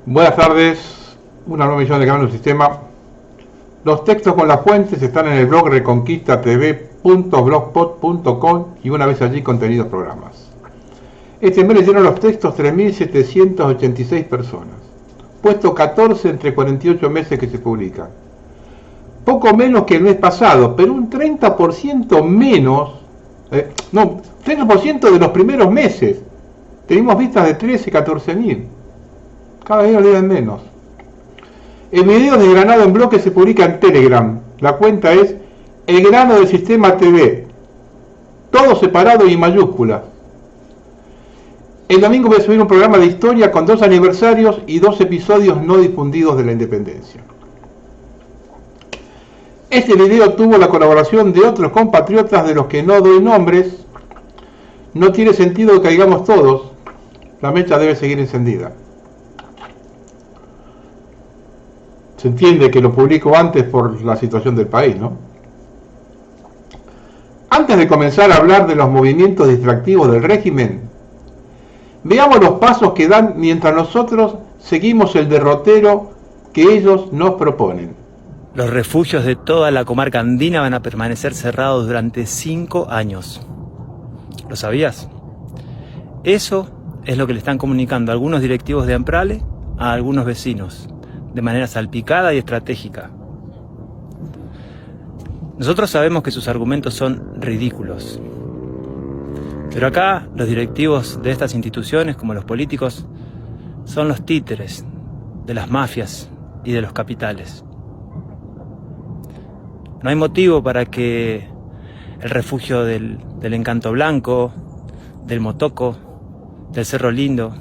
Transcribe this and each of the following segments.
Buenas tardes, una nueva emisión de Cambiando el Sistema. Los textos con las fuentes están en el blog reconquistatv.blogspot.com y una vez allí contenidos programas. Este mes leyeron los textos 3.786 personas, puesto 14 entre 48 meses que se publican. Poco menos que el mes pasado, pero un 30% menos, 30% de los primeros meses. Tenemos vistas de 13, 14.000. Cada vez lo leen menos. El video desgranado en bloque se publica en Telegram. La cuenta es El Grano del Sistema TV. Todo separado y en mayúsculas. El domingo voy a subir un programa de historia con 2 aniversarios y 2 episodios no difundidos de la independencia. Este video tuvo la colaboración de otros compatriotas de los que no doy nombres. No tiene sentido que caigamos todos. La mecha debe seguir encendida. Se entiende que lo publico antes por la situación del país, ¿no? Antes de comenzar a hablar de los movimientos distractivos del régimen, veamos los pasos que dan mientras nosotros seguimos el derrotero que ellos nos proponen. Los refugios de toda la comarca andina van a permanecer cerrados durante 5 años. ¿Lo sabías? Eso es lo que le están comunicando algunos directivos de Amprale a algunos vecinos, de manera salpicada y estratégica. Nosotros sabemos que sus argumentos son ridículos. Pero acá los directivos de estas instituciones, como los políticos, son los títeres de las mafias y de los capitales. No hay motivo para que el refugio del Encanto Blanco, del Motoco, del Cerro Lindo,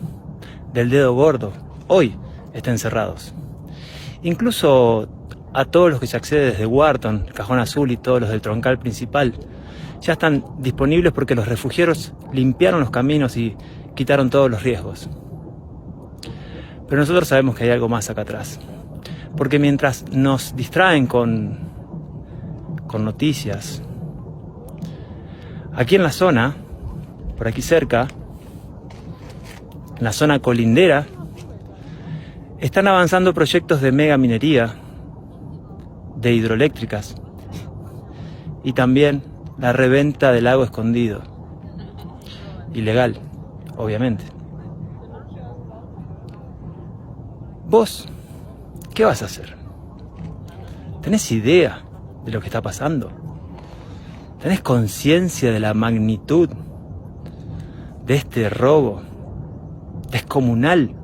del Dedo Gordo, hoy estén cerrados. Incluso a todos los que se accede desde Wharton, Cajón Azul y todos los del troncal principal, ya están disponibles porque los refugieros limpiaron los caminos y quitaron todos los riesgos. Pero nosotros sabemos que hay algo más acá atrás. Porque mientras nos distraen con noticias, aquí en la zona, por aquí cerca, en la zona colindera, están avanzando proyectos de mega minería, de hidroeléctricas y también la reventa del lago escondido. Ilegal, obviamente. ¿Vos qué vas a hacer? ¿Tenés idea de lo que está pasando? ¿Tenés conciencia de la magnitud de este robo descomunal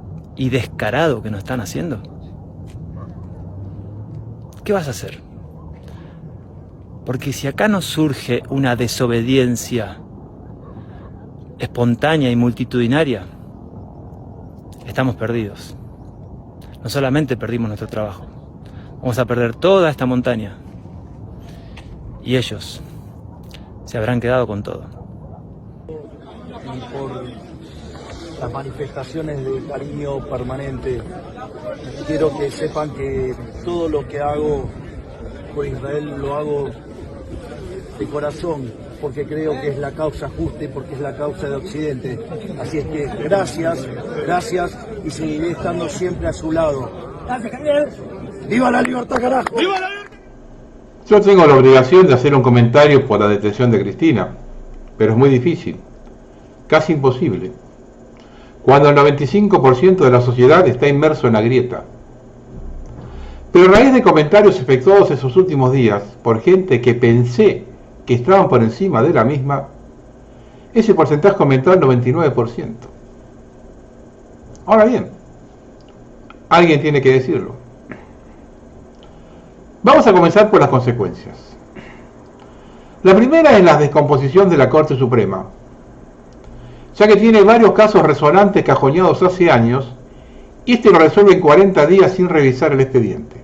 y descarado que nos están haciendo? ¿Qué vas a hacer? Porque si acá no surge una desobediencia espontánea y multitudinaria, estamos perdidos. No solamente perdimos nuestro trabajo, vamos a perder toda esta montaña. Y ellos se habrán quedado con todo. Y por las manifestaciones de cariño permanente, quiero que sepan que todo lo que hago por Israel lo hago de corazón, porque creo que es la causa justa y porque es la causa de Occidente. Así es que gracias y seguiré estando siempre a su lado. ¡Viva la libertad, carajo! ¡Viva la libertad! Yo tengo la obligación de hacer un comentario por la detención de Cristina, pero es muy difícil, casi imposible, cuando el 95% de la sociedad está inmerso en la grieta. Pero a raíz de comentarios efectuados esos últimos días por gente que pensé que estaban por encima de la misma, ese porcentaje aumentó al 99%. Ahora bien, alguien tiene que decirlo. Vamos a comenzar por las consecuencias. La primera es la descomposición de la Corte Suprema, ya que tiene varios casos resonantes cajoneados hace años, y este lo resuelve en 40 días sin revisar el expediente.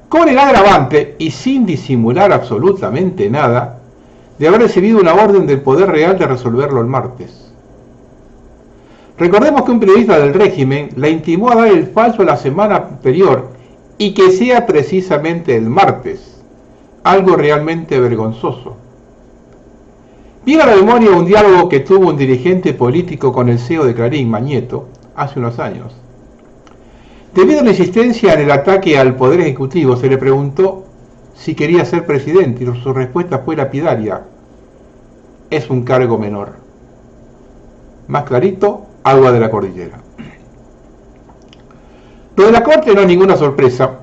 Con el agravante, y sin disimular absolutamente nada, de haber recibido una orden del Poder Real de resolverlo el martes. Recordemos que un periodista del régimen la intimó a dar el fallo la semana anterior, y que sea precisamente el martes, algo realmente vergonzoso. Viene a la memoria un diálogo que tuvo un dirigente político con el CEO de Clarín, Mañeto, hace unos años. Debido a la insistencia en el ataque al Poder Ejecutivo, se le preguntó si quería ser presidente y su respuesta fue lapidaria: es un cargo menor. Más clarito, agua de la cordillera. Lo de la corte no es ninguna sorpresa,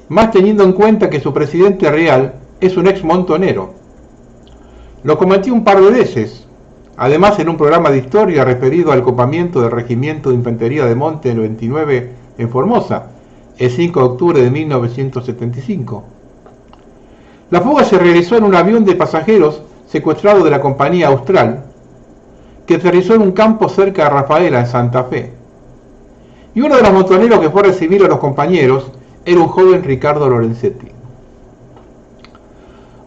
más teniendo en cuenta que su presidente real es un ex montonero. Lo comenté un par de veces, además en un programa de historia referido al copamiento del Regimiento de Infantería de Monte en el 29 en Formosa, el 5 de octubre de 1975. La fuga se realizó en un avión de pasajeros secuestrado de la compañía Austral, que aterrizó en un campo cerca de Rafaela, en Santa Fe. Y uno de los montoneros que fue a recibir a los compañeros era un joven Ricardo Lorenzetti.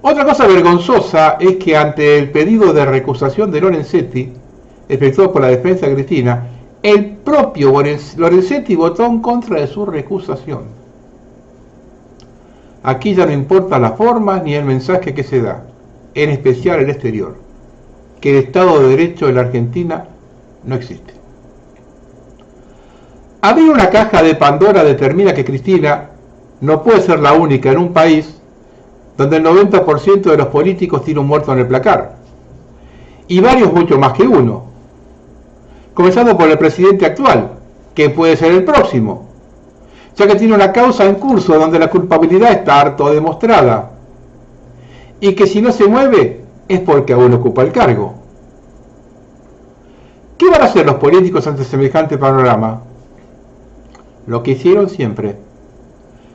Otra cosa vergonzosa es que ante el pedido de recusación de Lorenzetti, efectuado por la defensa de Cristina, el propio Lorenzetti votó en contra de su recusación. Aquí ya no importa la forma ni el mensaje que se da, en especial el exterior, que el Estado de Derecho en la Argentina no existe. Abrir una caja de Pandora determina que Cristina no puede ser la única en un país donde el 90% de los políticos tiene un muerto en el placar, y varios mucho más que uno, comenzando por el presidente actual, que puede ser el próximo, ya que tiene una causa en curso donde la culpabilidad está harto demostrada, y que si no se mueve es porque aún ocupa el cargo. ¿Qué van a hacer los políticos ante semejante panorama? Lo que hicieron siempre: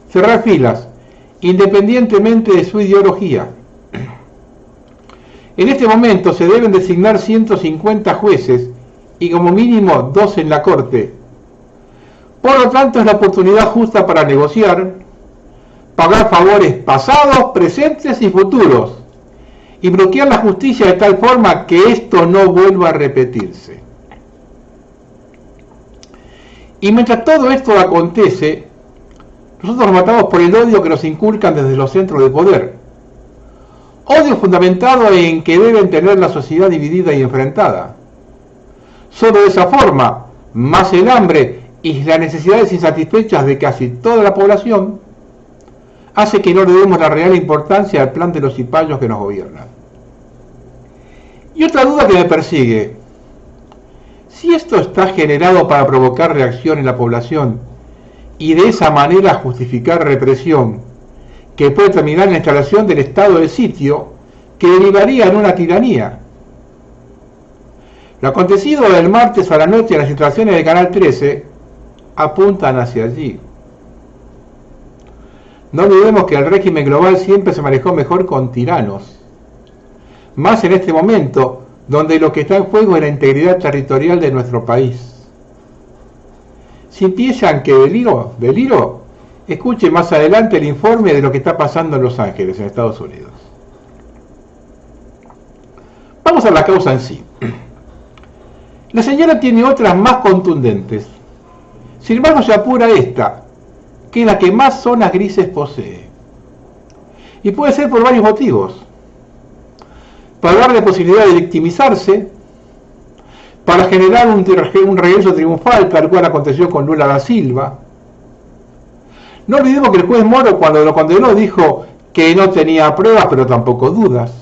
cerrar filas, independientemente de su ideología. En este momento se deben designar 150 jueces y como mínimo 2 en la Corte. Por lo tanto, es la oportunidad justa para negociar, pagar favores pasados, presentes y futuros, y bloquear la justicia de tal forma que esto no vuelva a repetirse. Y mientras todo esto acontece, nosotros nos matamos por el odio que nos inculcan desde los centros de poder. Odio fundamentado en que deben tener la sociedad dividida y enfrentada. Solo de esa forma, más el hambre y las necesidades insatisfechas de casi toda la población, hace que no le demos la real importancia al plan de los cipayos que nos gobiernan. Y otra duda que me persigue: si esto está generado para provocar reacción en la población y de esa manera justificar represión que puede terminar en la instalación del estado de sitio que derivaría en una tiranía. Lo acontecido del martes a la noche en las instalaciones de Canal 13 apuntan hacia allí. No olvidemos que el régimen global siempre se manejó mejor con tiranos, más en este momento donde lo que está en juego es la integridad territorial de nuestro país. Si piensan que deliro, escuche más adelante el informe de lo que está pasando en Los Ángeles, en Estados Unidos. Vamos a la causa en sí. La señora tiene otras más contundentes. Sin embargo, se apura esta, que es la que más zonas grises posee. Y puede ser por varios motivos. Para darle posibilidad de victimizarse, para generar un regreso triunfal, tal cual aconteció con Lula da Silva. No olvidemos que el juez Moro, cuando lo condenó, dijo que no tenía pruebas, pero tampoco dudas.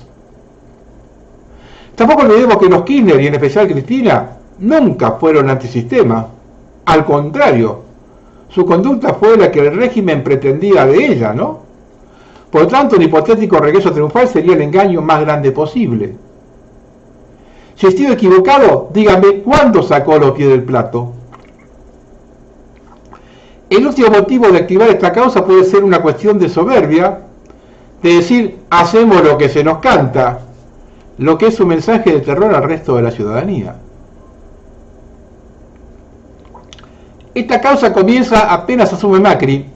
Tampoco olvidemos que los Kirchner, y en especial Cristina, nunca fueron antisistema. Al contrario, su conducta fue la que el régimen pretendía de ella, ¿no? Por lo tanto, un hipotético regreso triunfal sería el engaño más grande posible. Si estoy equivocado, díganme cuándo sacó los pies del plato. El último motivo de activar esta causa puede ser una cuestión de soberbia, de decir, hacemos lo que se nos canta, lo que es un mensaje de terror al resto de la ciudadanía. Esta causa comienza apenas asume Macri,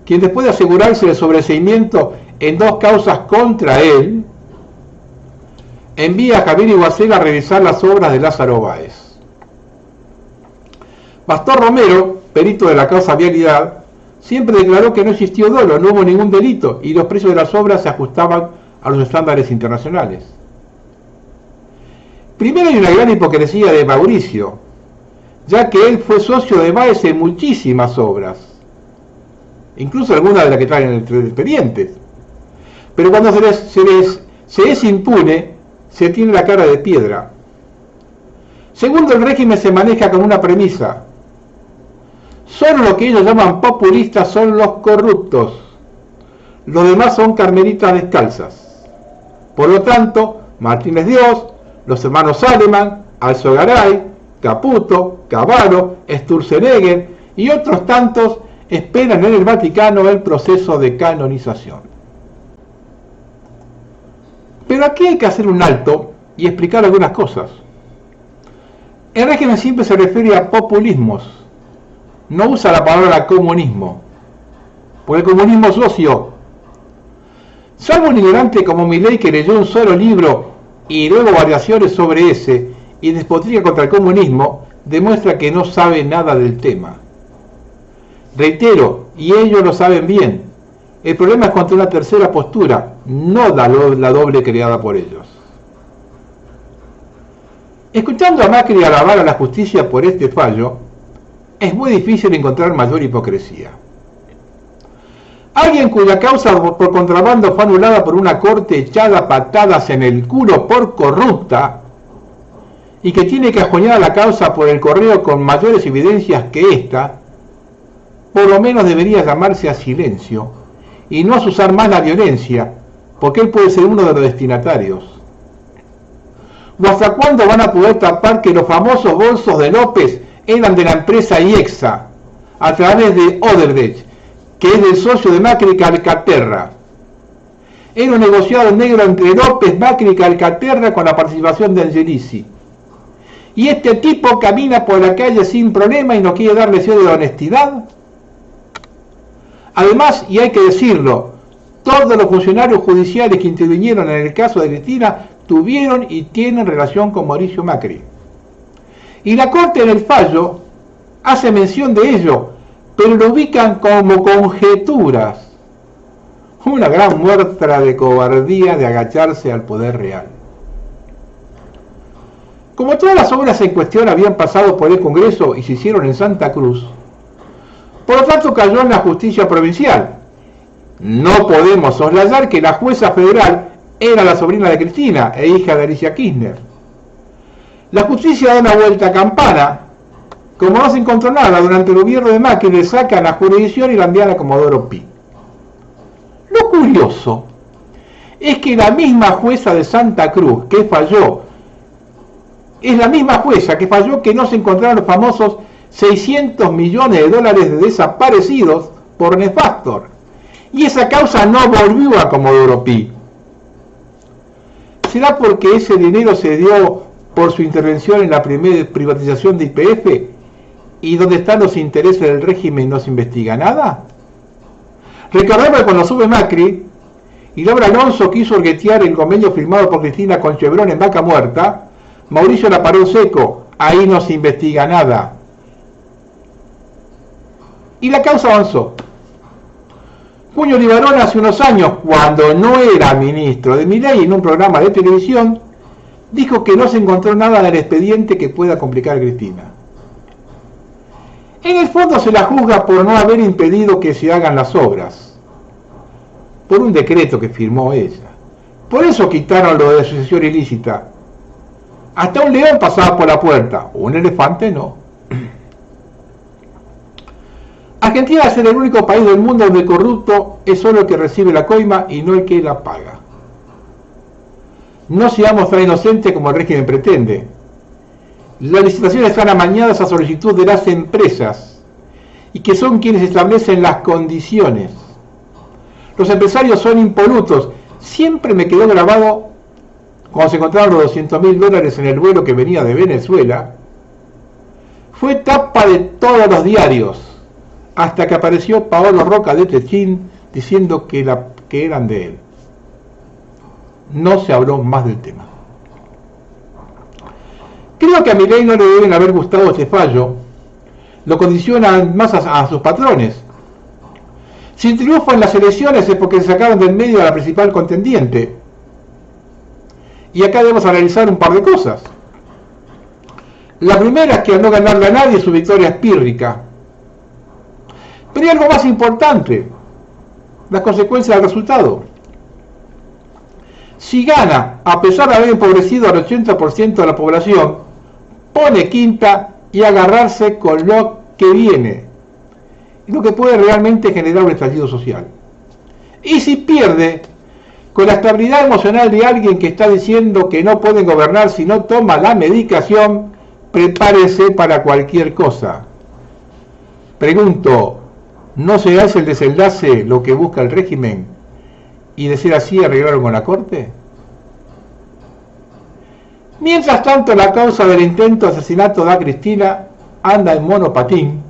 quien después de asegurarse el sobreseimiento en 2 causas contra él, envía a Javier Iguacel a revisar las obras de Lázaro Báez. Pastor Romero, perito de la causa Vialidad, siempre declaró que no existió dolo, no hubo ningún delito y los precios de las obras se ajustaban a los estándares internacionales. Primero hay una gran hipocresía de Mauricio, ya que él fue socio de Báez en muchísimas obras, incluso algunas de las que traen en el expediente. Pero cuando se es impune, se tiene la cara de piedra. Segundo, el régimen se maneja con una premisa: solo lo que ellos llaman populistas son los corruptos, los demás son carmelitas descalzas. Por lo tanto, Martínez Dios, los hermanos Aleman, Alzogaray, Caputo, Cavallo, Sturzenegger y otros tantos esperan en el Vaticano el proceso de canonización. Pero aquí hay que hacer un alto y explicar algunas cosas. El régimen siempre se refiere a populismos, no usa la palabra comunismo, porque el comunismo es ocio. Salvo un ignorante como Milei, que leyó un solo libro y luego variaciones sobre ese y despotrica contra el comunismo, demuestra que no sabe nada del tema. Reitero, y ellos lo saben bien, el problema es contra una tercera postura, no la doble creada por ellos. Escuchando a Macri alabar a la justicia por este fallo, es muy difícil encontrar mayor hipocresía. Alguien cuya causa por contrabando fue anulada por una corte echada patadas en el culo por corrupta y que tiene que ajoñar la causa por el correo con mayores evidencias que esta, por lo menos debería llamarse a silencio y no a usar más la violencia, porque él puede ser uno de los destinatarios. ¿O hasta cuándo van a poder tapar que los famosos bolsos de López eran de la empresa IEXA a través de Odebrecht, que es del socio de Macri, Calcaterra? Era un negociado negro entre López, Macri y Calcaterra con la participación de Angelici. Y este tipo camina por la calle sin problema y no quiere dar lección de honestidad. Además, y hay que decirlo, todos los funcionarios judiciales que intervinieron en el caso de Cristina tuvieron y tienen relación con Mauricio Macri. Y la Corte en el fallo hace mención de ello, pero lo ubican como conjeturas. Una gran muestra de cobardía de agacharse al poder real. Como todas las obras en cuestión habían pasado por el Congreso y se hicieron en Santa Cruz, por lo tanto cayó en la justicia provincial. No podemos soslayar que la jueza federal era la sobrina de Cristina e hija de Alicia Kirchner. La justicia da una vuelta a campana. Como no se encontró nada durante el gobierno de Macri, le sacan la jurisdicción y la envían a Comodoro Pi. Lo curioso es que la misma jueza de Santa Cruz que falló, es la misma jueza que falló que no se encontraron los famosos 600 millones de dólares de desaparecidos por Nefastor. Y esa causa no volvió a Comodoro Pi. ¿Será porque ese dinero se dio por su intervención en la primera privatización de YPF? ¿Y donde están los intereses del régimen no se investiga nada? Recordemos que cuando sube Macri y Laura Alonso quiso orguetear el convenio firmado por Cristina con Chevron en Vaca Muerta, Mauricio la paró seco, ahí no se investiga nada. Y la causa avanzó. Puño Libarón hace unos años, cuando no era ministro de Milei, en un programa de televisión, dijo que no se encontró nada en el expediente que pueda complicar a Cristina. En el fondo se la juzga por no haber impedido que se hagan las obras, por un decreto que firmó ella. Por eso quitaron lo de asociación ilícita. Hasta un león pasaba por la puerta, un elefante no. Argentina es el único país del mundo donde el corrupto es solo el que recibe la coima y no el que la paga. No seamos tan inocentes como el régimen pretende. Las licitaciones están amañadas a solicitud de las empresas y que son quienes establecen las condiciones. Los empresarios son impolutos. Siempre me quedó grabado cuando se encontraron los 200.000 dólares en el vuelo que venía de Venezuela. Fue tapa de todos los diarios, hasta que apareció Paolo Roca de Techín diciendo que eran de él. No se habló más del tema. Creo que a Milei no le deben haber gustado este fallo. Lo condicionan más a sus patrones. Si triunfa en las elecciones es porque se sacaron del medio a la principal contendiente. Y acá debemos analizar un par de cosas. La primera es que al no ganarle a nadie su victoria es pírrica. Pero hay algo más importante, las consecuencias del resultado. Si gana, a pesar de haber empobrecido al 80% de la población, pone quinta y agarrarse con lo que viene, lo que puede realmente generar un estallido social. Y si pierde, con la estabilidad emocional de alguien que está diciendo que no pueden gobernar si no toma la medicación, prepárese para cualquier cosa. Pregunto, ¿no será ese el desenlace lo que busca el régimen? Y de ser así arreglaron con la corte. Mientras tanto, la causa del intento de asesinato de Cristina anda en monopatín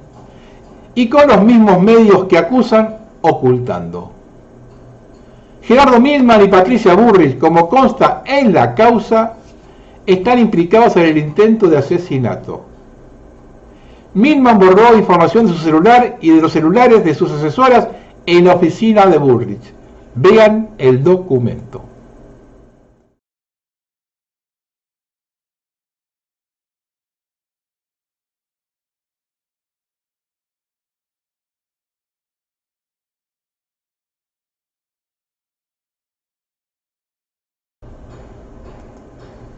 y con los mismos medios que acusan, ocultando. Gerardo Milman y Patricia Bullrich, como consta en la causa, están implicados en el intento de asesinato. Milman borró información de su celular y de los celulares de sus asesoras en la oficina de Bullrich. Vean el documento.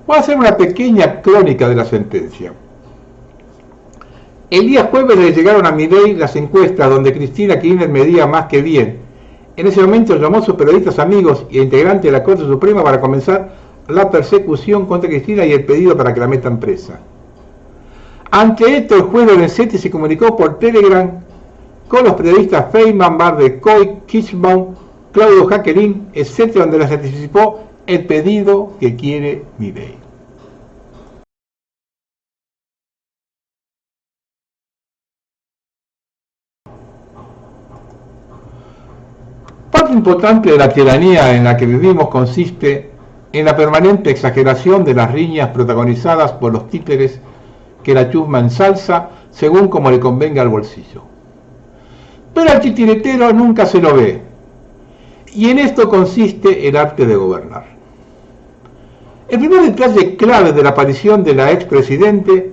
Voy a hacer una pequeña crónica de la sentencia. El día jueves le llegaron a Milei las encuestas donde Cristina Kirchner medía más que bien. En ese momento llamó a sus periodistas amigos e integrantes de la Corte Suprema para comenzar la persecución contra Cristina y el pedido para que la metan presa. Ante esto, el juez Lorenzetti se comunicó por Telegram con los periodistas Feynman, Bardecoy, Kirschbaum, Claudio Jacqueline, etc., donde les anticipó el pedido que quiere Milei. Parte importante de la tiranía en la que vivimos consiste en la permanente exageración de las riñas protagonizadas por los títeres que la chusma ensalza según como le convenga al bolsillo. Pero al titiretero nunca se lo ve, y en esto consiste el arte de gobernar. El primer detalle clave de la aparición de la expresidente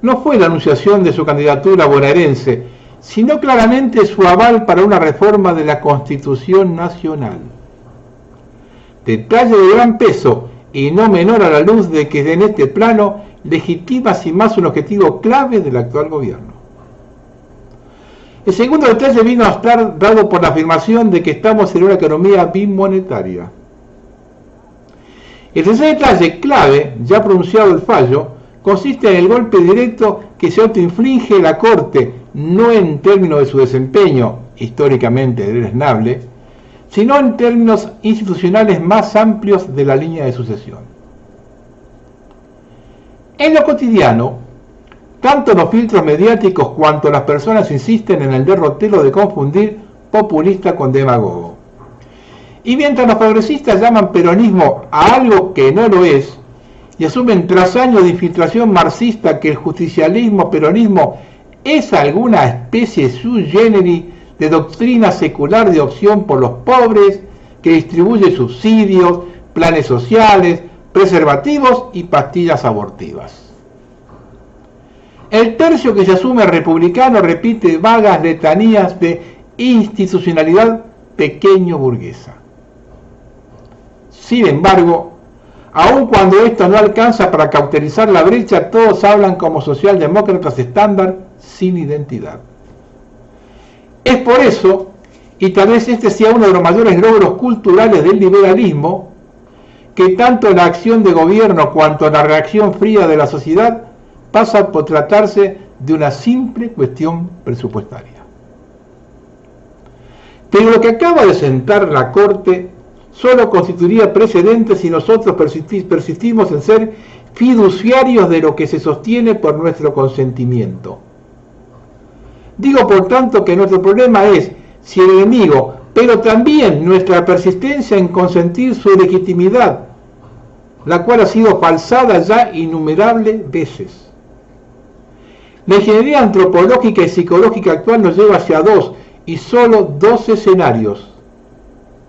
no fue la anunciación de su candidatura bonaerense, sino claramente su aval para una reforma de la Constitución Nacional. Detalle de gran peso y no menor a la luz de que en este plano legitima sin más un objetivo clave del actual gobierno. El segundo detalle vino a estar dado por la afirmación de que estamos en una economía bimonetaria. El tercer detalle clave, ya pronunciado el fallo, consiste en el golpe directo que se autoinflige la Corte, no en términos de su desempeño, históricamente deleznable, sino en términos institucionales más amplios de la línea de sucesión. En lo cotidiano, tanto los filtros mediáticos cuanto las personas insisten en el derrotero de confundir populista con demagogo. Y mientras los progresistas llaman peronismo a algo que no lo es, y asumen tras años de infiltración marxista que el justicialismo peronismo es alguna especie sui generis de doctrina secular de opción por los pobres, que distribuye subsidios, planes sociales, preservativos y pastillas abortivas. El tercio que se asume republicano repite vagas letanías de institucionalidad pequeño burguesa. Sin embargo, aun cuando esto no alcanza para cauterizar la brecha, todos hablan como socialdemócratas estándar sin identidad. Es por eso, y tal vez este sea uno de los mayores logros culturales del liberalismo, que tanto la acción de gobierno cuanto la reacción fría de la sociedad pasa por tratarse de una simple cuestión presupuestaria. Pero lo que acaba de sentar la Corte solo constituiría precedente si nosotros persistimos en ser fiduciarios de lo que se sostiene por nuestro consentimiento. Digo por tanto que nuestro problema es si el enemigo, pero también nuestra persistencia en consentir su legitimidad, la cual ha sido falsada ya innumerables veces. La ingeniería antropológica y psicológica actual nos lleva hacia dos y solo dos escenarios.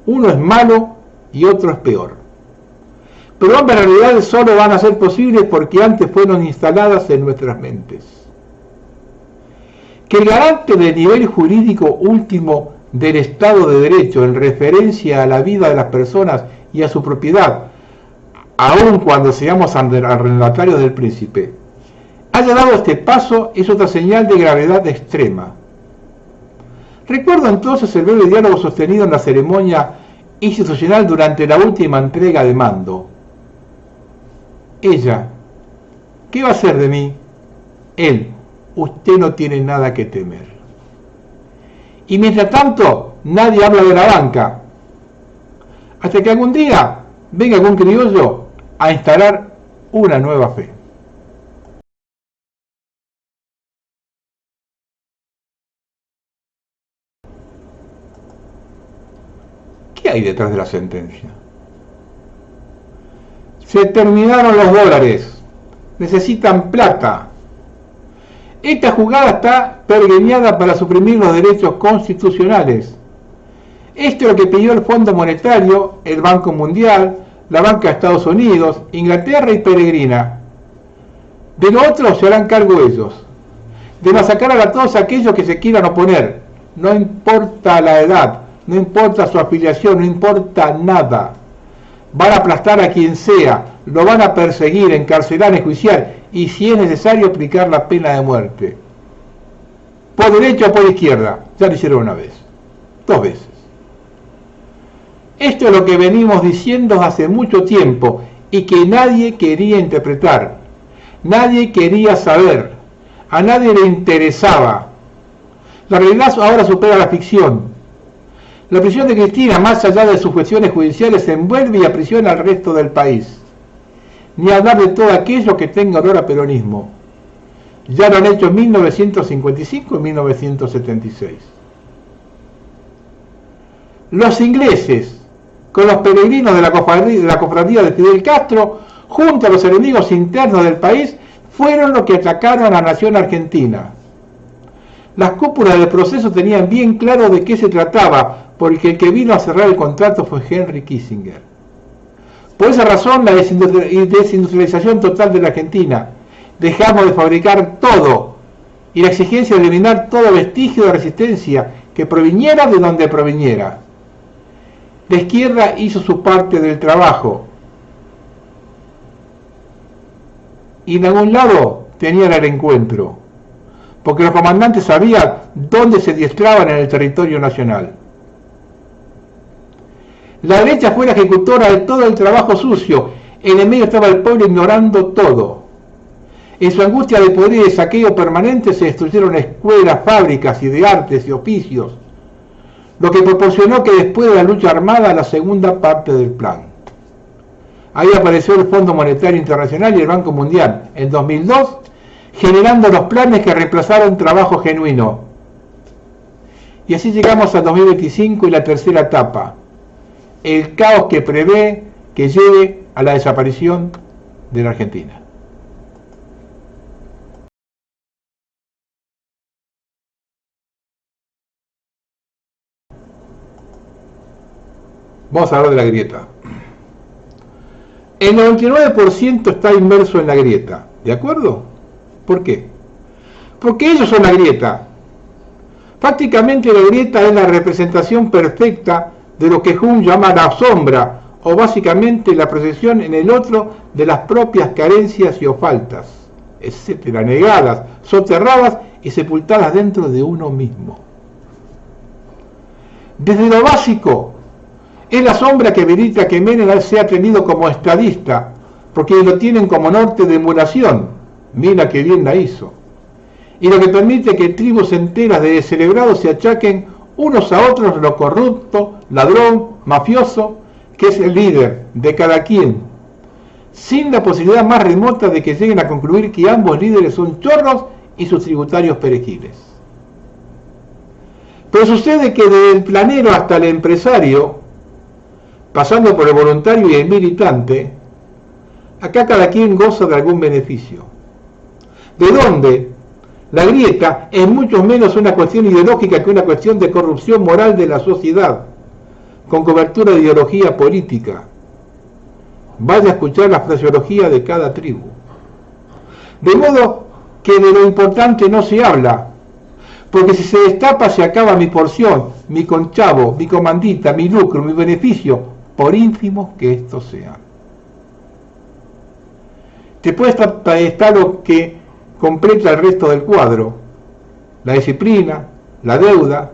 Uno es malo y otro es peor. pero ambas realidades solo van a ser posibles porque antes fueron instaladas en nuestras mentes. Que el garante del nivel jurídico último del Estado de Derecho en referencia a la vida de las personas y a su propiedad, aun cuando seamos arrendatarios del príncipe, haya dado este paso es otra señal de gravedad extrema. Recuerdo entonces el breve diálogo sostenido en la ceremonia institucional durante la última entrega de mando. Ella, ¿qué va a hacer de mí? Él, usted no tiene nada que temer. Y mientras tanto, nadie habla de la banca. Hasta que algún día venga algún criollo a instalar una nueva fe. ¿Qué hay detrás de la sentencia? Se terminaron los dólares. Necesitan plata. Esta jugada está pergeñada para suprimir los derechos constitucionales. Esto es lo que pidió el Fondo Monetario, el Banco Mundial, la Banca de Estados Unidos, Inglaterra y Peregrina. De lo otro se harán cargo ellos. De masacrar a todos aquellos que se quieran oponer. No importa la edad, no importa su afiliación, no importa nada. Van a aplastar a quien sea, lo van a perseguir, encarcelar, enjuiciar y si es necesario aplicar la pena de muerte. Por derecha o por izquierda, ya lo hicieron una vez, 2 veces. Esto es lo que venimos diciendo hace mucho tiempo y que nadie quería interpretar, nadie quería saber, a nadie le interesaba. La realidad ahora supera la ficción. La prisión de Cristina, más allá de sus cuestiones judiciales, envuelve y aprisiona al resto del país. Ni hablar de todo aquello que tenga olor a peronismo. Ya lo han hecho en 1955 y 1976. Los ingleses, con los peregrinos de la cofradía de Fidel Castro, junto a los enemigos internos del país, fueron los que atacaron a la nación argentina. Las cúpulas del proceso tenían bien claro de qué se trataba, porque el que vino a cerrar el contrato fue Henry Kissinger. Por esa razón, la desindustrialización total de la Argentina. Dejamos de fabricar todo y la exigencia de eliminar todo vestigio de resistencia que proviniera de donde proviniera. La izquierda hizo su parte del trabajo y en algún lado tenían el encuentro, porque los comandantes sabían dónde se diestraban en el territorio nacional. La derecha fue la ejecutora de todo el trabajo sucio, en el medio estaba el pueblo ignorando todo. En su angustia de poder y de saqueo permanente se destruyeron escuelas, fábricas y de artes y oficios, lo que proporcionó que después de la lucha armada la segunda parte del plan. Ahí apareció el Fondo Monetario Internacional y el Banco Mundial en 2002, generando los planes que reemplazaron trabajo genuino. Y así llegamos a 2025 y la tercera etapa, el caos que prevé que lleve a la desaparición de la Argentina. Vamos a hablar de la grieta. El 99% está inmerso en la grieta, ¿de acuerdo? ¿Por qué? Porque ellos son la grieta. Prácticamente la grieta es la representación perfecta de lo que Jung llama la sombra, o básicamente la proyección en el otro de las propias carencias y o faltas, etcétera, negadas, soterradas y sepultadas dentro de uno mismo. Desde lo básico, es la sombra que verifica que Menem sea tenido como estadista, porque lo tienen como norte de emulación, mira que bien la hizo, y lo que permite que tribus enteras de descerebrados se achaquen unos a otros lo corrupto, ladrón, mafioso, que es el líder de cada quien, sin la posibilidad más remota de que lleguen a concluir que ambos líderes son chorros y sus tributarios perejiles. Pero sucede que desde el planero hasta el empresario, pasando por el voluntario y el militante, acá cada quien goza de algún beneficio. ¿De dónde? La grieta es mucho menos una cuestión ideológica que una cuestión de corrupción moral de la sociedad, con cobertura de ideología política. Vaya a escuchar la fraseología de cada tribu. De modo que de lo importante no se habla, porque si se destapa se acaba mi porción, mi conchavo, mi comandita, mi lucro, mi beneficio, por ínfimos que estos sean. Después está lo que completa el resto del cuadro: la disciplina, la deuda,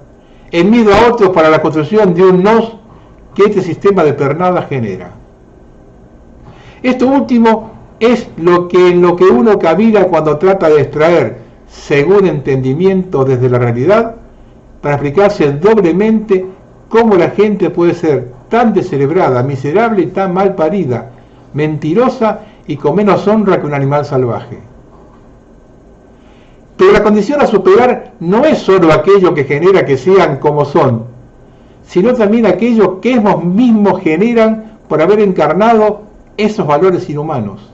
el miedo a otros para la construcción de un nos que este sistema de pernada genera. Esto último es en lo que uno cavila cuando trata de extraer, según entendimiento desde la realidad, para explicarse doblemente cómo la gente puede ser tan descerebrada, miserable y tan mal parida, mentirosa y con menos honra que un animal salvaje. Pero la condición a superar no es solo aquello que genera que sean como son, sino también aquello que ellos mismos generan por haber encarnado esos valores inhumanos.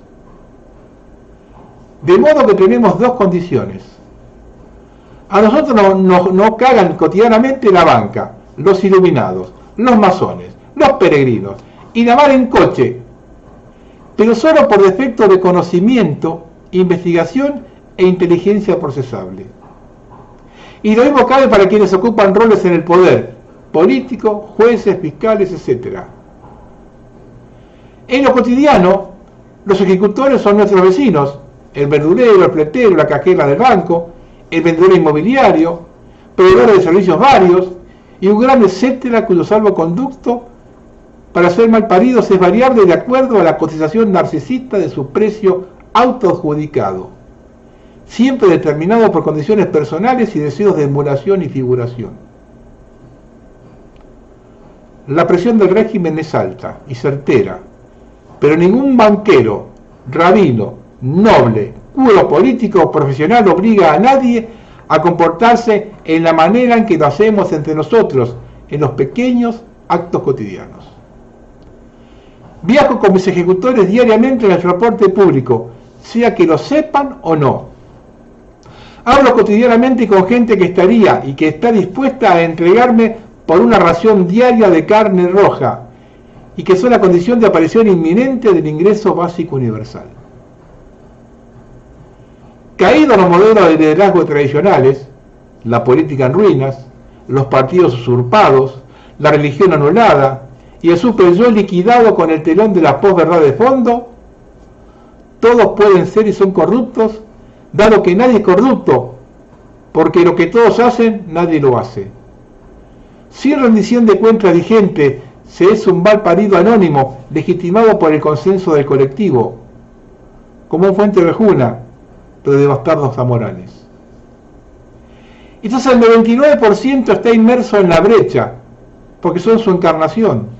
De modo que tenemos dos condiciones. A nosotros nos cagan cotidianamente la banca, los iluminados, los masones, los peregrinos, y la mar en coche, pero solo por defecto de conocimiento, investigación e inteligencia procesable. Y lo mismo cabe para quienes ocupan roles en el poder, políticos, jueces, fiscales, etc. En lo cotidiano, los ejecutores son nuestros vecinos, el verdulero, el fletero, la cajera del banco, el vendedor inmobiliario, proveedores de servicios varios, y un gran etcétera cuyo salvoconducto para ser malparidos es variable de acuerdo a la cotización narcisista de su precio autoadjudicado, siempre determinado por condiciones personales y deseos de emulación y figuración. La presión del régimen es alta y certera, pero ningún banquero, rabino, noble, cura político o profesional obliga a nadie a comportarse en la manera en que lo hacemos entre nosotros en los pequeños actos cotidianos. Viajo con mis ejecutores diariamente en el transporte público, sea que lo sepan o no. Hablo cotidianamente con gente que estaría y que está dispuesta a entregarme por una ración diaria de carne roja y que son la condición de aparición inminente del ingreso básico universal. Caídos los modelos de liderazgo tradicionales, la política en ruinas, los partidos usurpados, la religión anulada y el super-yo liquidado con el telón de la posverdad de fondo, todos pueden ser y son corruptos, dado que nadie es corrupto, porque lo que todos hacen, nadie lo hace. Sin rendición de cuentas vigente, se es un mal parido anónimo, legitimado por el consenso del colectivo, como un Fuente Rejuna, pero de bastardos zamoranes. Entonces el 99% está inmerso en la brecha, porque son su encarnación.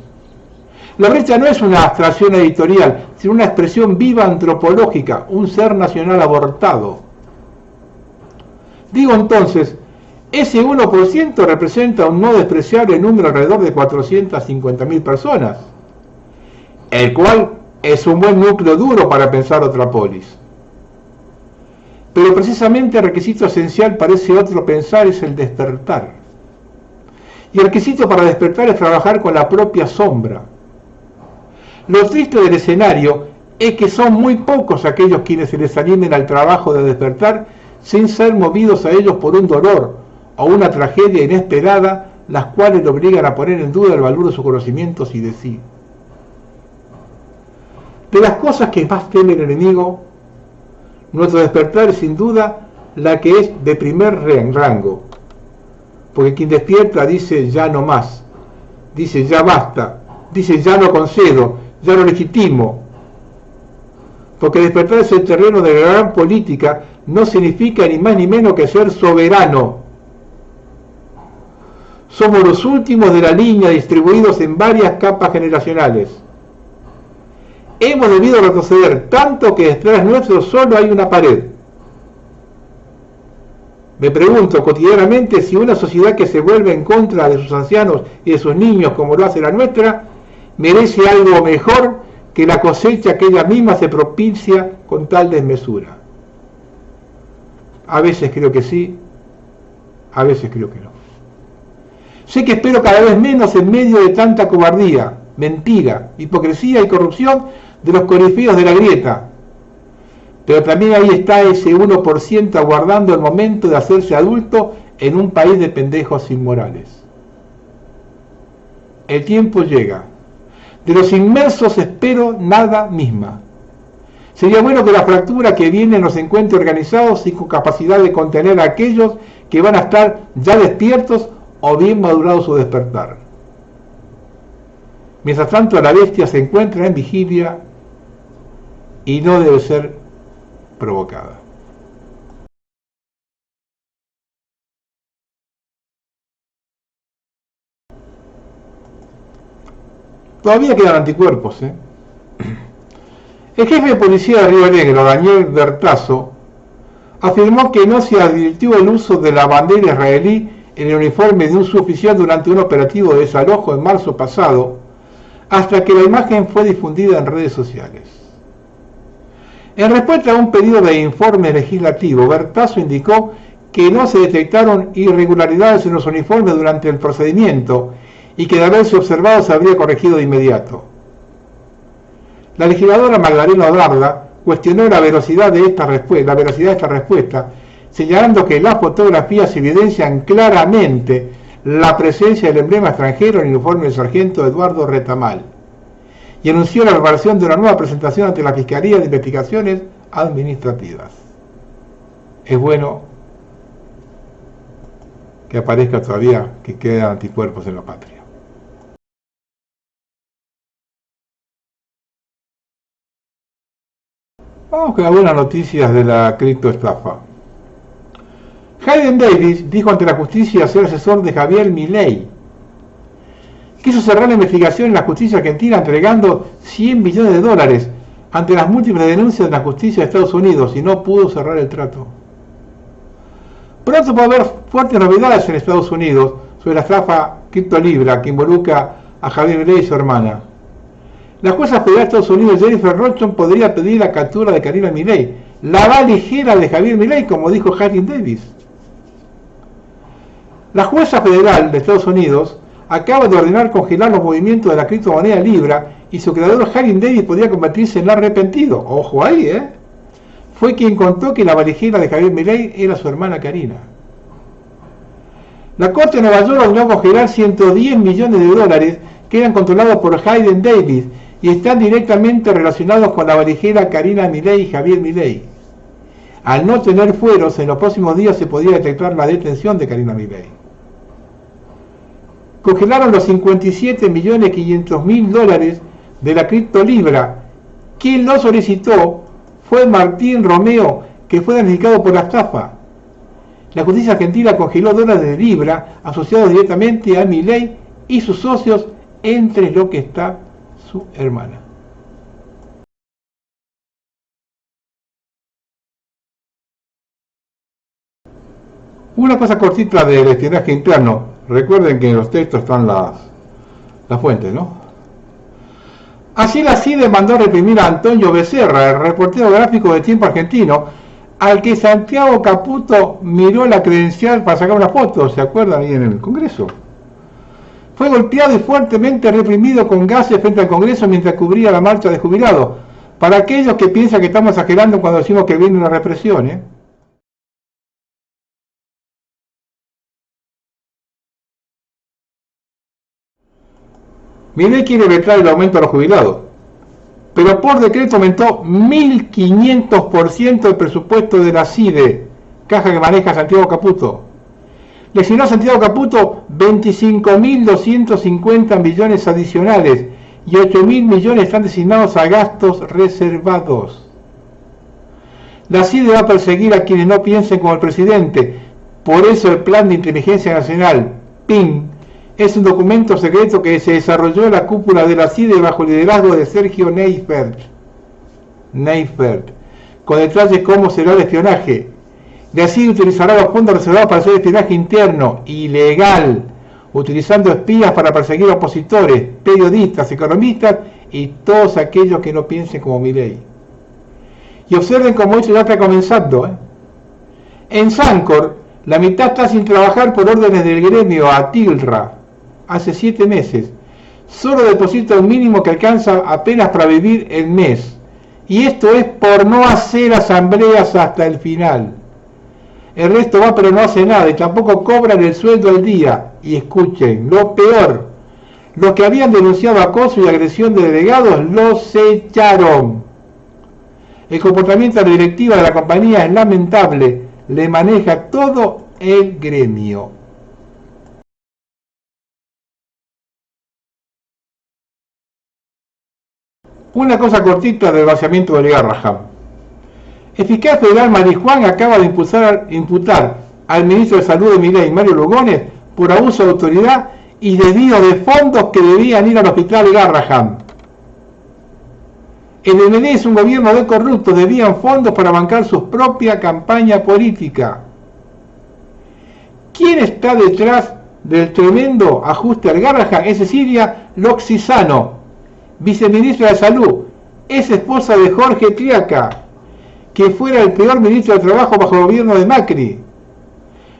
La brecha no es una abstracción editorial, sino una expresión viva antropológica, un ser nacional abortado. Digo entonces, ese 1% representa un no despreciable número alrededor de 450.000 personas, el cual es un buen núcleo duro para pensar otra polis. Pero precisamente el requisito esencial para ese otro pensar es el despertar. Y el requisito para despertar es trabajar con la propia sombra. Lo triste del escenario es que son muy pocos aquellos quienes se les animen al trabajo de despertar sin ser movidos a ellos por un dolor o una tragedia inesperada, las cuales le obligan a poner en duda el valor de sus conocimientos y de sí. De las cosas que más teme el enemigo, nuestro despertar es sin duda la que es de primer rango, porque quien despierta dice ya no más, dice ya basta, dice ya no concedo, ya no legitimo, porque despertar es el terreno de la gran política, no significa ni más ni menos que ser soberano. Somos los últimos de la línea, distribuidos en varias capas generacionales. Hemos debido retroceder tanto que detrás nuestro solo hay una pared. Me pregunto cotidianamente si una sociedad que se vuelve en contra de sus ancianos y de sus niños, como lo hace la nuestra, merece algo mejor que la cosecha que ella misma se propicia con tal desmesura. A veces creo que sí, a veces creo que no. Sé que espero cada vez menos en medio de tanta cobardía, mentira, hipocresía y corrupción de los corifeos de la grieta. Pero también ahí está ese 1% aguardando el momento de hacerse adulto en un país de pendejos inmorales. El tiempo llega. De los inmersos espero nada misma. Sería bueno que la fractura que viene nos encuentre organizados y con capacidad de contener a aquellos que van a estar ya despiertos o bien madurados su despertar. Mientras tanto, la bestia se encuentra en vigilia y no debe ser provocada. Todavía quedan anticuerpos, ¿eh? El jefe de policía de Río Negro, Daniel Bertazo, afirmó que no se advirtió el uso de la bandera israelí en el uniforme de un suboficial durante un operativo de desalojo en marzo pasado, hasta que la imagen fue difundida en redes sociales. En respuesta a un pedido de informe legislativo, Bertazo indicó que no se detectaron irregularidades en los uniformes durante el procedimiento y que de haberse observado se habría corregido de inmediato. La legisladora Magdalena Odarda cuestionó la veracidad de esta respuesta, señalando que las fotografías evidencian claramente la presencia del emblema extranjero en el uniforme del sargento Eduardo Retamal, y anunció la preparación de una nueva presentación ante la Fiscalía de Investigaciones Administrativas. Es bueno que aparezca todavía que quedan anticuerpos en la patria. Vamos con las buenas noticias de la criptoestafa. Hayden Davis dijo ante la justicia ser asesor de Javier Milei. Quiso cerrar la investigación en la justicia argentina entregando $100 millones ante las múltiples denuncias de la justicia de Estados Unidos y no pudo cerrar el trato. Pronto va a haber fuertes novedades en Estados Unidos sobre la estafa criptolibra que involucra a Javier Milei y su hermana. La jueza federal de Estados Unidos, Jennifer Rochon, podría pedir la captura de Karina Milei, la valijera de Javier Milei, como dijo Hayden Davis. La jueza federal de Estados Unidos acaba de ordenar congelar los movimientos de la criptomoneda Libra y su creador Hayden Davis podría convertirse en arrepentido. Ojo ahí, Fue quien contó que la valijera de Javier Milei era su hermana Karina. La Corte de Nueva York ordenó congelar $110 millones que eran controlados por Hayden Davis y están directamente relacionados con la valijera Karina Milei y Javier Milei. Al no tener fueros, en los próximos días se podría detectar la detención de Karina Milei. Congelaron los $57.500.000 de la criptolibra. Quien lo solicitó fue Martín Romeo, que fue damnificado por la estafa. La justicia argentina congeló dólares de Libra asociados directamente a Milei y sus socios, entre lo que está su hermana. Una cosa cortita del espionaje interno. Recuerden que en los textos están las fuentes, ¿no? Así la CIDE mandó a reprimir a Antonio Becerra, el reportero gráfico de Tiempo Argentino, al que Santiago Caputo miró la credencial para sacar una foto, ¿se acuerdan ahí en el Congreso? Fue golpeado y fuertemente reprimido con gases frente al Congreso mientras cubría la marcha de jubilados. Para aquellos que piensan que estamos exagerando cuando decimos que viene una represión, Milei quiere vetar el aumento a los jubilados, pero por decreto aumentó 1.500% el presupuesto de la CIDE, caja que maneja Santiago Caputo. Le asignó a Santiago Caputo 25.250 millones adicionales y 8.000 millones están destinados a gastos reservados. La CIDE va a perseguir a quienes no piensen como el presidente. Por eso el Plan de Inteligencia Nacional, PIN, es un documento secreto que se desarrolló en la cúpula de la CIDE bajo el liderazgo de Sergio Neifert, con detalles cómo será el espionaje. La CIDE utilizará los fondos reservados para hacer espionaje interno, ilegal, utilizando espías para perseguir opositores, periodistas, economistas y todos aquellos que no piensen como Milei. Y observen cómo esto ya está comenzando. En Sancor, la mitad está sin trabajar por órdenes del gremio ATILRA, hace 7 meses. solo deposita un mínimo que alcanza apenas para vivir el mes. Y esto es por no hacer asambleas hasta el final. El resto va pero no hace nada y tampoco cobran el sueldo al día. Y escuchen, lo peor, los que habían denunciado acoso y agresión de delegados los echaron. El comportamiento de la directiva de la compañía es lamentable, le maneja todo el gremio. Una cosa cortita del vaciamiento del Garrahan. El fiscal federal Marijuán acaba de imputar al ministro de Salud de Milei, Mario Lugones, por abuso de autoridad y desvío de fondos que debían ir al hospital Garrahan. El MD es un gobierno de corruptos, debían fondos para bancar su propia campaña política. ¿Quién está detrás del tremendo ajuste al Garrahan? Es Cecilia Lorenzano, viceministra de Salud, es esposa de Jorge Triaca, que fuera el peor ministro de Trabajo bajo el gobierno de Macri.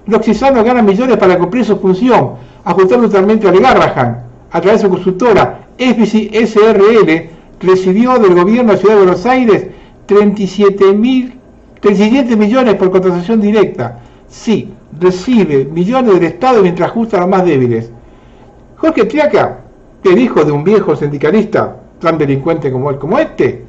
Lorenzano gana millones para cumplir su función, ajustar totalmente al Garrahan, a través de su consultora SRL, recibió del gobierno de la Ciudad de Buenos Aires 37 millones por contratación directa. Sí, recibe millones del Estado mientras ajusta a los más débiles. Jorge Triaca, el hijo de un viejo sindicalista tan delincuente como él, como este,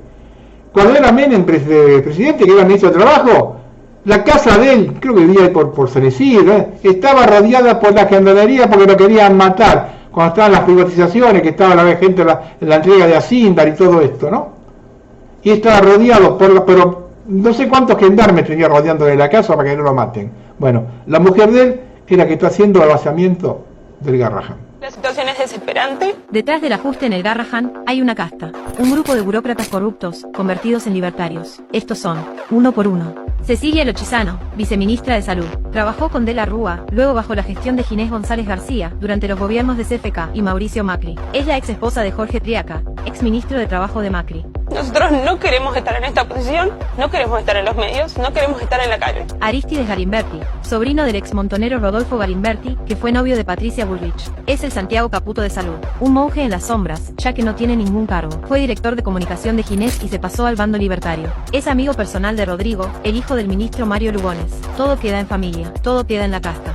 cuando era Menem presidente, que era ministro de Trabajo, la casa de él, creo que vivía por San Isidro, estaba rodeada por la gendarmería porque lo querían matar cuando estaban las privatizaciones, que estaba la gente en la entrega de Acindar y todo esto, ¿no? Y estaba rodeado pero no sé cuántos gendarmes tenía rodeando de la casa para que no lo maten. Bueno, la mujer de él es la que está haciendo el vaciamiento del Garrahan. La situación es desesperante. Detrás del ajuste en el Garrahan hay una casta, un grupo de burócratas corruptos, convertidos en libertarios. Estos son, uno por uno. Cecilia Lorenzano, viceministra de Salud, trabajó con De la Rúa, luego bajo la gestión de Ginés González García, durante los gobiernos de CFK y Mauricio Macri. Es la ex esposa de Jorge Triaca, ex ministro de Trabajo de Macri. Nosotros no queremos estar en esta posición, no queremos estar en los medios, no queremos estar en la calle. Aristides Garimberti, sobrino del ex montonero Rodolfo Garimberti, que fue novio de Patricia Bullrich. Es el Santiago Caputo de Salud, un monje en las sombras, ya que no tiene ningún cargo. Fue director de comunicación de Ginés y se pasó al bando libertario. Es amigo personal de Rodrigo, el hijo del ministro Mario Lugones. Todo queda en familia, todo queda en la casta.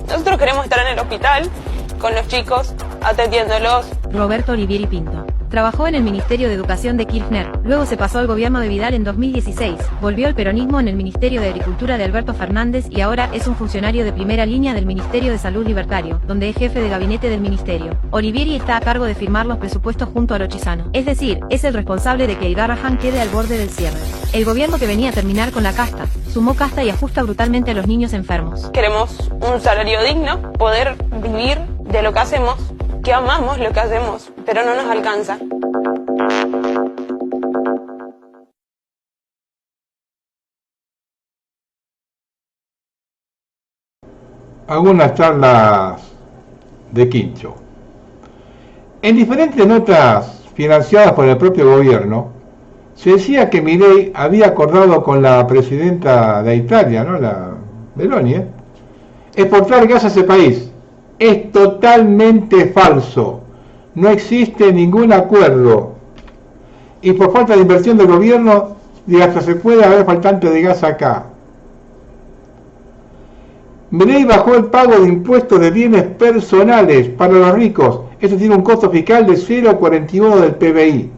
Nosotros queremos estar en el hospital, con los chicos, atendiéndolos. Roberto Olivieri Pinto. Trabajó en el Ministerio de Educación de Kirchner, luego se pasó al gobierno de Vidal en 2016, volvió al peronismo en el Ministerio de Agricultura de Alberto Fernández y ahora es un funcionario de primera línea del Ministerio de Salud Libertario, donde es jefe de gabinete del ministerio. Olivieri está a cargo de firmar los presupuestos junto a Lorenzano, es decir, es el responsable de que el Garrahan quede al borde del cierre. El gobierno que venía a terminar con la casta, sumó casta y ajusta brutalmente a los niños enfermos. Queremos un salario digno, poder vivir de lo que hacemos, que amamos lo que hacemos, pero no nos alcanza. Algunas charlas de Quincho. En diferentes notas financiadas por el propio gobierno, se decía que Milei había acordado con la presidenta de Italia, ¿no? La Meloni, exportar gas a ese país. Es totalmente falso. No existe ningún acuerdo. Y por falta de inversión del gobierno, hasta se puede haber faltante de gas acá. Milei bajó el pago de impuestos de bienes personales para los ricos. Esto tiene un costo fiscal de 0,41 del PBI.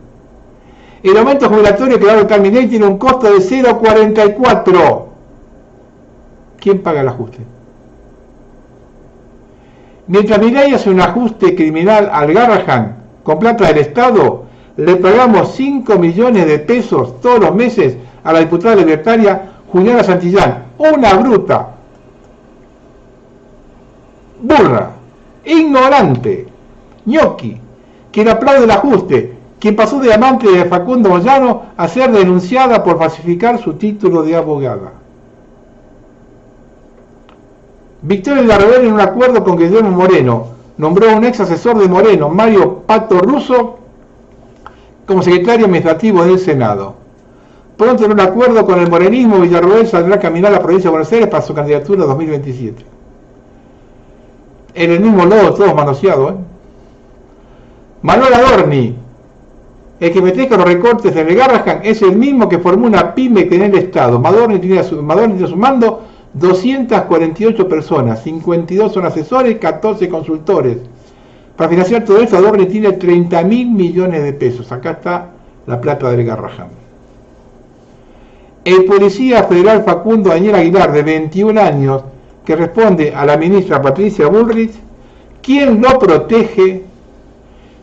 El aumento jubilatorio que va a votar Milei tiene un costo de 0,44. ¿Quién paga el ajuste? Mientras Milei hace un ajuste criminal al Garrahan con plata del Estado, le pagamos 5 millones de pesos todos los meses a la diputada libertaria Juliana Santillán, una bruta, burra, ignorante, ñoqui, quien aplaude el ajuste, quien pasó de amante de Facundo Moyano a ser denunciada por falsificar su título de abogada. Victoria Villarroel, en un acuerdo con Guillermo Moreno, nombró a un ex asesor de Moreno, Mario Pato Russo, como secretario administrativo del Senado. Pronto, en un acuerdo con el morenismo, Villarroel saldrá a caminar a la provincia de Buenos Aires para su candidatura a 2027. En el mismo lodo, todos manoseados. Manuel Adorni, el que festeja los recortes en el Garrahan, es el mismo que formó una pyme que en el Estado. Adorni tiene a su mando 248 personas, 52 son asesores, 14 consultores. Para financiar todo esto, Adorni tiene 30.000 millones de pesos. Acá está la plata del Garrahan. El policía federal Facundo Daniel Aguilar, de 21 años, que responde a la ministra Patricia Bullrich, quien lo protege,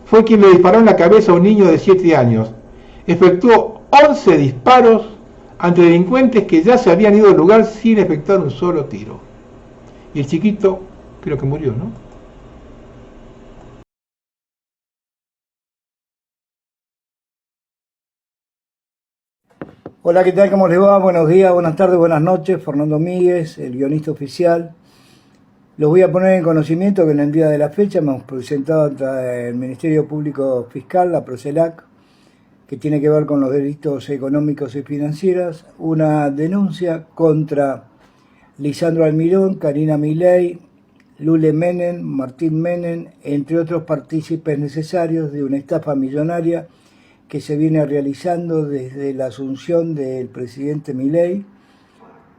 fue quien le disparó en la cabeza a un niño de 7 años. Efectuó 11 disparos ante delincuentes que ya se habían ido del lugar sin efectuar un solo tiro. Y el chiquito creo que murió, ¿no? Hola, ¿qué tal? ¿Cómo les va? Buenos días, buenas tardes, buenas noches. Fernando Míguez, el guionista oficial. Los voy a poner en conocimiento que en el día de la fecha hemos presentado ante el Ministerio Público Fiscal, la Procelac, que tiene que ver con los delitos económicos y financieros, una denuncia contra Lisandro Almirón, Karina Milei, Lule Menem, Martín Menem, entre otros partícipes necesarios de una estafa millonaria que se viene realizando desde la asunción del presidente Milei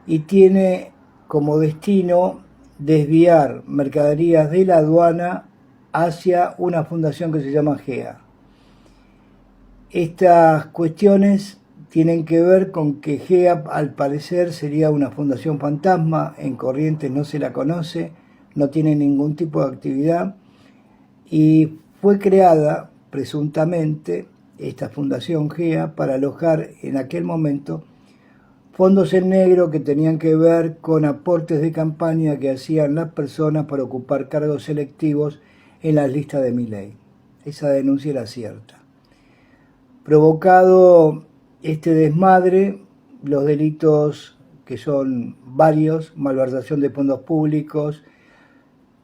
y tiene como destino desviar mercaderías de la aduana hacia una fundación que se llama GEA. Estas cuestiones tienen que ver con que GEA al parecer sería una fundación fantasma, en Corrientes no se la conoce, no tiene ningún tipo de actividad y fue creada presuntamente esta fundación GEA para alojar en aquel momento fondos en negro que tenían que ver con aportes de campaña que hacían las personas para ocupar cargos selectivos en las listas de Milei. Esa denuncia era cierta. Provocado este desmadre, los delitos que son varios, malversación de fondos públicos,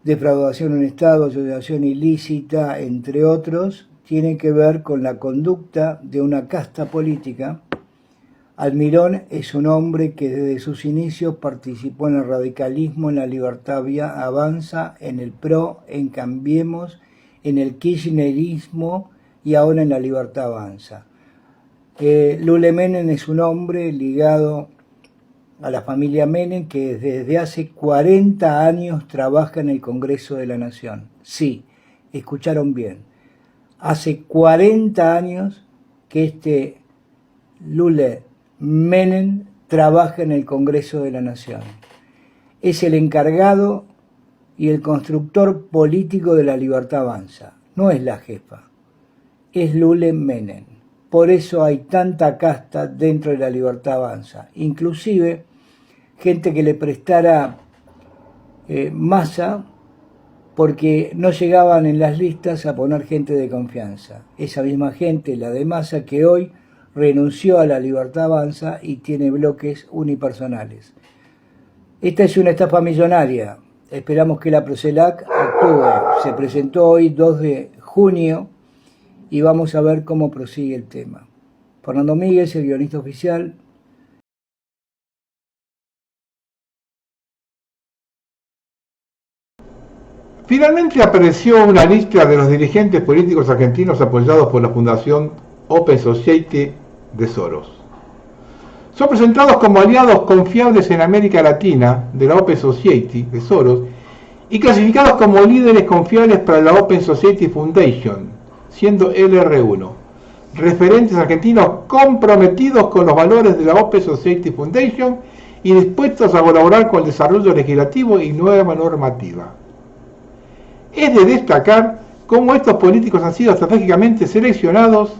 defraudación en Estado, asociación ilícita, entre otros, tienen que ver con la conducta de una casta política. Almirón es un hombre que desde sus inicios participó en el radicalismo, en la Libertad Avanza, en el PRO, en Cambiemos, en el kirchnerismo y ahora en la Libertad Avanza. Lule Menem es un hombre ligado a la familia Menem que desde hace 40 años trabaja en el Congreso de la Nación. Sí, escucharon bien. Hace 40 años que este Lule Menem trabaja en el Congreso de la Nación. Es el encargado y el constructor político de la Libertad Avanza. No es la jefa, es Lule Menem. Por eso hay tanta casta dentro de la Libertad Avanza. Inclusive gente que le prestara masa porque no llegaban en las listas a poner gente de confianza. Esa misma gente, la de Massa, que hoy renunció a la Libertad Avanza y tiene bloques unipersonales. Esta es una estafa millonaria. Esperamos que la Procelac actúe. Se presentó hoy 2 de junio y vamos a ver cómo prosigue el tema. Fernando Míguez, el guionista oficial. Finalmente apareció una lista de los dirigentes políticos argentinos apoyados por la Fundación Open Society de Soros. Son presentados como aliados confiables en América Latina de la Open Society de Soros y clasificados como líderes confiables para la Open Society Foundation, siendo LR1, referentes argentinos comprometidos con los valores de la Open Society Foundation y dispuestos a colaborar con el desarrollo legislativo y nueva normativa. Es de destacar cómo estos políticos han sido estratégicamente seleccionados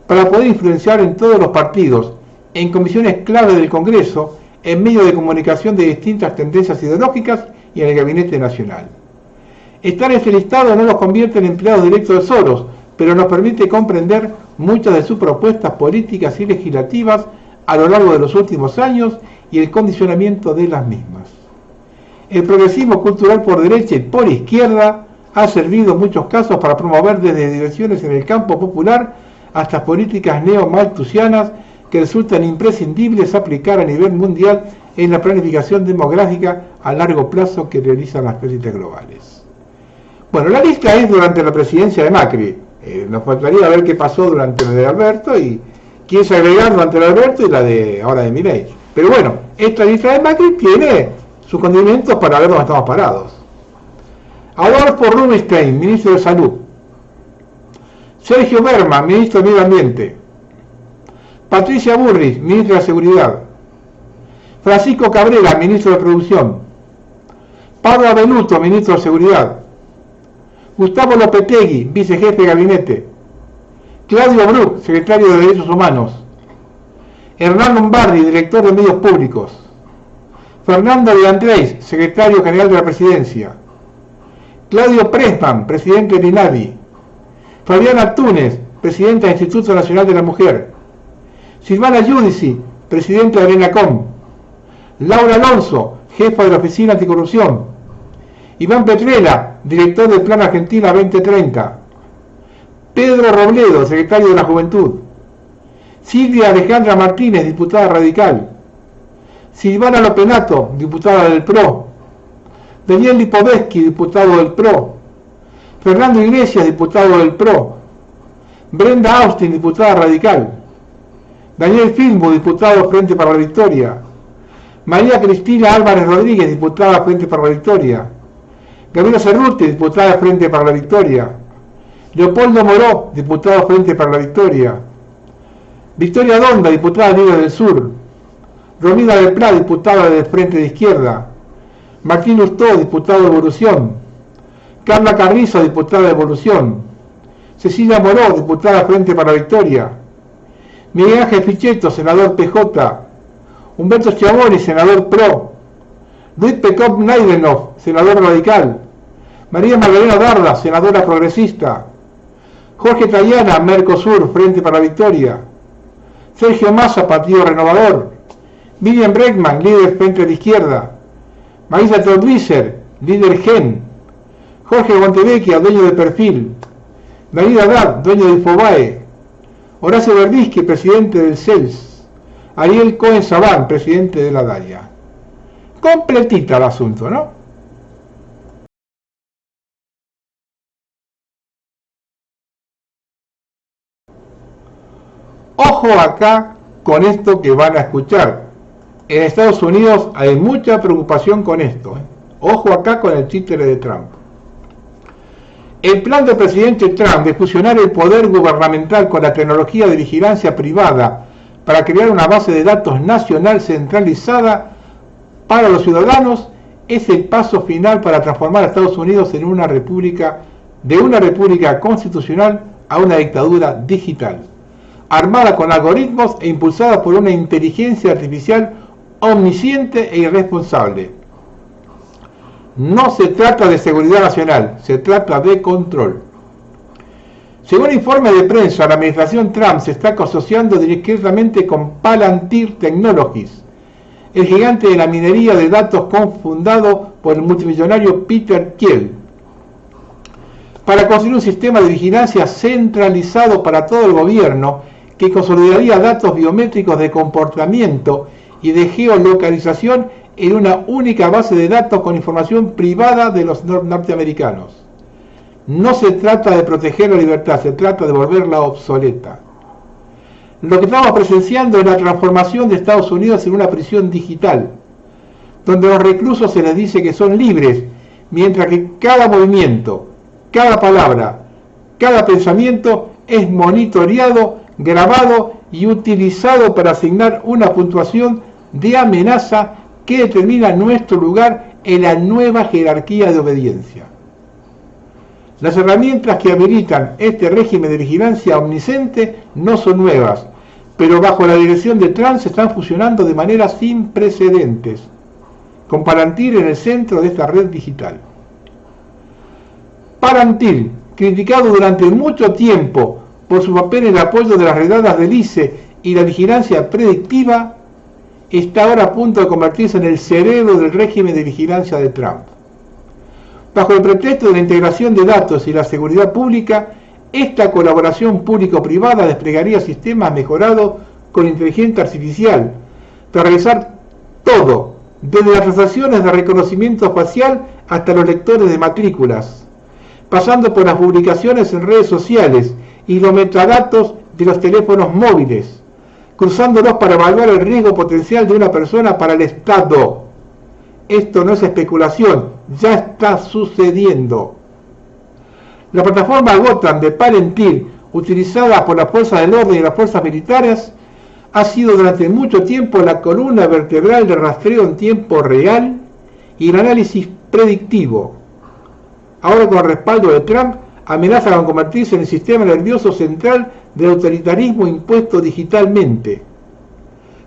para poder influenciar en todos los partidos, en comisiones clave del Congreso, en medios de comunicación de distintas tendencias ideológicas y en el Gabinete Nacional. Estar en este listado no los convierte en empleados directos de Soros, pero nos permite comprender muchas de sus propuestas políticas y legislativas a lo largo de los últimos años y el condicionamiento de las mismas. El progresismo cultural por derecha y por izquierda ha servido en muchos casos para promover desde direcciones en el campo popular hasta políticas neo-malthusianas que resultan imprescindibles aplicar a nivel mundial en la planificación demográfica a largo plazo que realizan las élites globales. Bueno, la lista es durante la presidencia de Macri, Nos faltaría ver qué pasó durante la de Alberto y quién se agregaron durante la de Alberto y la de ahora de Milei. Pero bueno, esta lista de Macri tiene sus condimentos para ver dónde estamos parados. Adolfo Rubinstein, ministro de Salud. Sergio Berman, ministro de Medio Ambiente. Patricia Burrich, ministra de Seguridad. Francisco Cabrera, ministro de Producción. Pablo Abeluto, ministro de Seguridad. Gustavo Lopetegui, vicejefe de gabinete. Claudio Bruch, secretario de Derechos Humanos. Hernán Lombardi, director de Medios Públicos. Fernando de Andrés, secretario general de la Presidencia. Claudio Pressman, presidente del INADI. Fabiana Túnez, presidenta del Instituto Nacional de la Mujer. Silvana Giudici, presidenta de ENACOM. Laura Alonso, jefa de la Oficina Anticorrupción. Iván Petrella, director del Plan Argentina 2030. Pedro Robledo, secretario de la Juventud. Silvia Alejandra Martínez, diputada radical. Silvana Lopenato, diputada del PRO. Daniel Lipovetsky, diputado del PRO. Fernando Iglesias, diputado del PRO. Brenda Austin, diputada radical. Daniel Filmo, diputado Frente para la Victoria. María Cristina Álvarez Rodríguez, diputada Frente para la Victoria. Gabriela Cerruti, diputada Frente para la Victoria. Leopoldo Moró, diputado Frente para la Victoria. Victoria Donda, diputada Libre del Sur. Romina del Pla, diputada del Frente de Izquierda. Martín Lustó, diputado de Evolución. Carla Carrizo, diputada de Evolución. Cecilia Moró, diputada Frente para la Victoria. Miguel Ángel Fichetto, senador PJ. Humberto Schiavoni, senador PRO. Luis Pekov Naidenov, senador radical. María Magdalena Darda, senadora progresista. Jorge Tayana, Mercosur, Frente para la Victoria. Sergio Massa, Partido Renovador. Miriam Bregman, líder Frente de Izquierda. Marisa Trotwiser, líder GEN. Jorge Montevecchia, dueño de Perfil. David Haddad, dueño de Infobae. Horacio Verdisky, presidente del CELS. Ariel Cohen Sabán, presidente de la DAIA. Completita el asunto, ¿no? Ojo acá con esto que van a escuchar. En Estados Unidos hay mucha preocupación con esto. Ojo acá con el títere de Trump. El plan del presidente Trump de fusionar el poder gubernamental con la tecnología de vigilancia privada para crear una base de datos nacional centralizada para los ciudadanos es el paso final para transformar a Estados Unidos en una república, de una república constitucional a una dictadura digital, armada con algoritmos e impulsada por una inteligencia artificial omnisciente e irresponsable. No se trata de seguridad nacional, se trata de control. Según informes de prensa, la administración Trump se está asociando directamente con Palantir Technologies, el gigante de la minería de datos cofundado por el multimillonario Peter Thiel, para construir un sistema de vigilancia centralizado para todo el gobierno que consolidaría datos biométricos de comportamiento y de geolocalización en una única base de datos con información privada de los norteamericanos. No se trata de proteger la libertad, se trata de volverla obsoleta. Lo que estamos presenciando es la transformación de Estados Unidos en una prisión digital, donde a los reclusos se les dice que son libres, mientras que cada movimiento, cada palabra, cada pensamiento es monitoreado, grabado y utilizado para asignar una puntuación de amenaza que determina nuestro lugar en la nueva jerarquía de obediencia. Las herramientas que habilitan este régimen de vigilancia omnisciente no son nuevas, pero bajo la dirección de Trump se están fusionando de manera sin precedentes, con Palantir en el centro de esta red digital. Palantir, criticado durante mucho tiempo por su papel en el apoyo de las redadas del ICE y la vigilancia predictiva, está ahora a punto de convertirse en el cerebro del régimen de vigilancia de Trump. Bajo el pretexto de la integración de datos y la seguridad pública, esta colaboración público-privada desplegaría sistemas mejorados con inteligencia artificial para realizar todo, desde las transacciones de reconocimiento facial hasta los lectores de matrículas, pasando por las publicaciones en redes sociales y los metadatos de los teléfonos móviles, cruzándolos para evaluar el riesgo potencial de una persona para el Estado. Esto no es especulación, ya está sucediendo. La plataforma Gotham de Palantir, utilizada por las fuerzas del orden y las fuerzas militares, ha sido durante mucho tiempo la columna vertebral de rastreo en tiempo real y el análisis predictivo. Ahora, con el respaldo de Trump, amenaza con convertirse en el sistema nervioso central del autoritarismo impuesto digitalmente.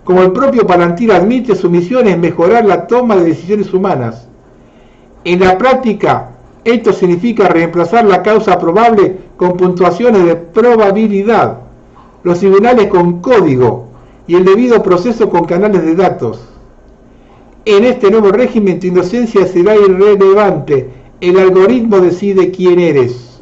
Como el propio Palantir admite, su misión es mejorar la toma de decisiones humanas. En la práctica, esto significa reemplazar la causa probable con puntuaciones de probabilidad, los tribunales con código y el debido proceso con canales de datos. En este nuevo régimen, tu inocencia será irrelevante. El algoritmo decide quién eres.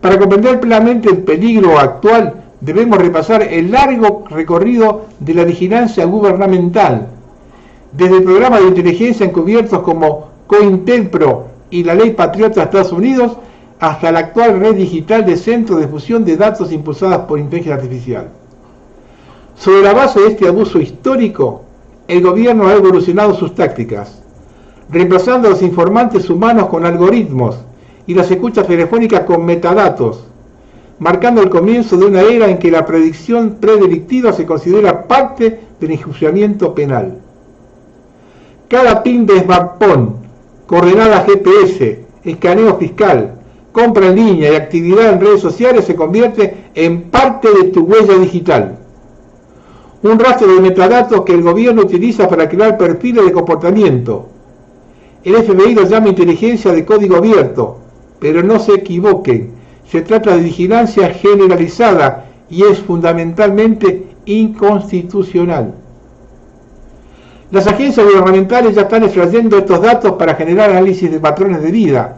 Para comprender plenamente el peligro actual, debemos repasar el largo recorrido de la vigilancia gubernamental, desde el programa de inteligencia encubiertos como COINTELPRO y la Ley Patriota de Estados Unidos, hasta la actual red digital de centros de fusión de datos impulsadas por inteligencia artificial. Sobre la base de este abuso histórico, el gobierno ha evolucionado sus tácticas, reemplazando a los informantes humanos con algoritmos y las escuchas telefónicas con metadatos, marcando el comienzo de una era en que la predicción predelictiva se considera parte del enjuiciamiento penal. Cada PIN de smartphone, coordenada GPS, escaneo fiscal, compra en línea y actividad en redes sociales se convierte en parte de tu huella digital. Un rastro de metadatos que el gobierno utiliza para crear perfiles de comportamiento. El FBI lo llama inteligencia de código abierto, pero no se equivoquen, se trata de vigilancia generalizada y es fundamentalmente inconstitucional. Las agencias gubernamentales ya están extrayendo estos datos para generar análisis de patrones de vida,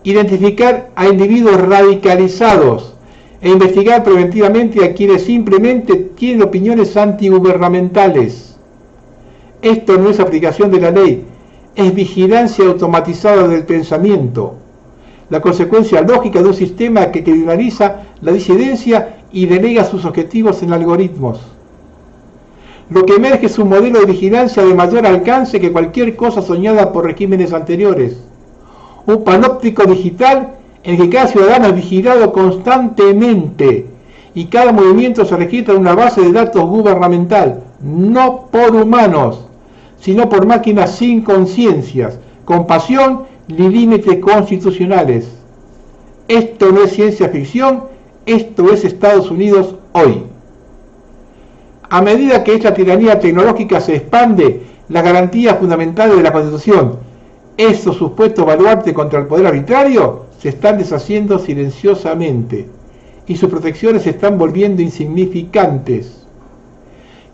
identificar a individuos radicalizados e investigar preventivamente a quienes simplemente tienen opiniones antigubernamentales. Esto no es aplicación de la ley, es vigilancia automatizada del pensamiento, la consecuencia lógica de un sistema que criminaliza la disidencia y delega sus objetivos en algoritmos. Lo que emerge es un modelo de vigilancia de mayor alcance que cualquier cosa soñada por regímenes anteriores. Un panóptico digital en el que cada ciudadano es vigilado constantemente y cada movimiento se registra en una base de datos gubernamental, no por humanos, sino por máquinas sin conciencias, con pasión ni límites constitucionales. Esto no es ciencia ficción, esto es Estados Unidos hoy. A medida que esta tiranía tecnológica se expande, las garantías fundamentales de la Constitución, esos supuestos baluartes contra el poder arbitrario, se están deshaciendo silenciosamente y sus protecciones se están volviendo insignificantes.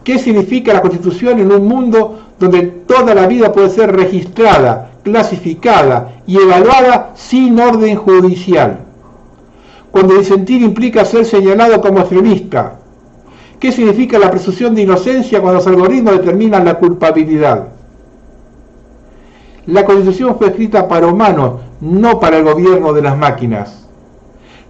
¿Qué significa la Constitución en un mundo donde toda la vida puede ser registrada, clasificada y evaluada sin orden judicial? Cuando disentir implica ser señalado como extremista. ¿Qué significa la presunción de inocencia cuando los algoritmos determinan la culpabilidad? La Constitución fue escrita para humanos, no para el gobierno de las máquinas.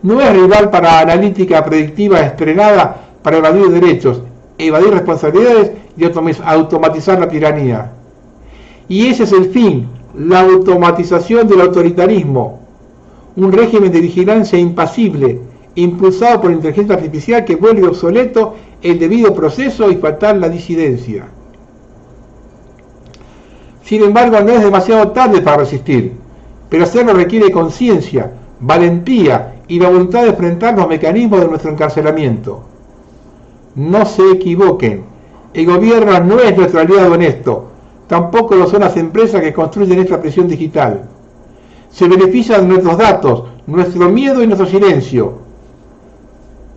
No es rival para analítica predictiva estrenada para evadir derechos, evadir responsabilidades y automatizar la tiranía. Y ese es el fin, la automatización del autoritarismo, un régimen de vigilancia impasible, impulsado por la inteligencia artificial que vuelve obsoleto el debido proceso y fatal la disidencia. Sin embargo, no es demasiado tarde para resistir, pero hacerlo requiere conciencia, valentía y la voluntad de enfrentar los mecanismos de nuestro encarcelamiento. No se equivoquen, el gobierno no es nuestro aliado en esto, tampoco lo son las empresas que construyen esta presión digital. Se benefician de nuestros datos, nuestro miedo y nuestro silencio.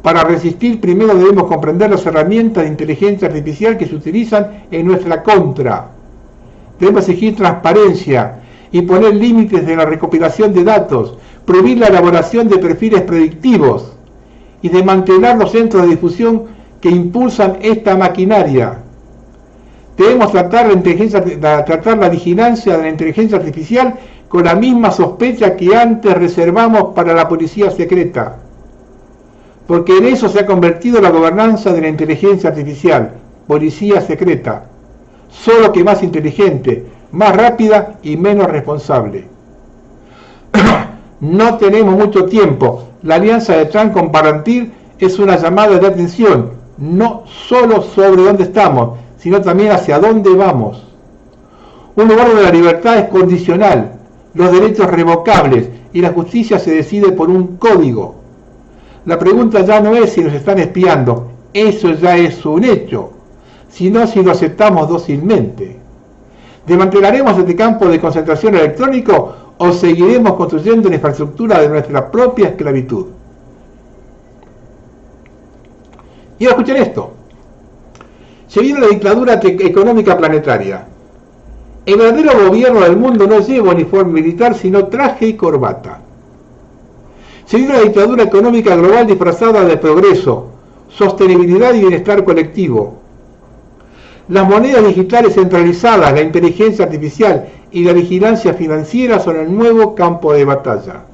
Para resistir, primero debemos comprender las herramientas de inteligencia artificial que se utilizan en nuestra contra. Debemos exigir transparencia y poner límites de la recopilación de datos, prohibir la elaboración de perfiles predictivos y desmantelar los centros de difusión que impulsan esta maquinaria. Debemos tratar la vigilancia de la inteligencia artificial con la misma sospecha que antes reservamos para la policía secreta, porque en eso se ha convertido la gobernanza de la inteligencia artificial, policía secreta, solo que más inteligente, más rápida y menos responsable. No tenemos mucho tiempo. La alianza de Trump con Palantir es una llamada de atención, no solo sobre dónde estamos, sino también hacia dónde vamos. Un lugar donde la libertad es condicional, los derechos revocables y la justicia se decide por un código. La pregunta ya no es si nos están espiando, eso ya es un hecho, sino si lo aceptamos dócilmente. ¿Desmantelaremos este campo de concentración electrónico o seguiremos construyendo la infraestructura de nuestra propia esclavitud? Y ahora escuchen esto. Se viene la dictadura económica planetaria. El verdadero gobierno del mundo no lleva uniforme militar, sino traje y corbata. Se vive una dictadura económica global disfrazada de progreso, sostenibilidad y bienestar colectivo. Las monedas digitales centralizadas, la inteligencia artificial y la vigilancia financiera son el nuevo campo de batalla.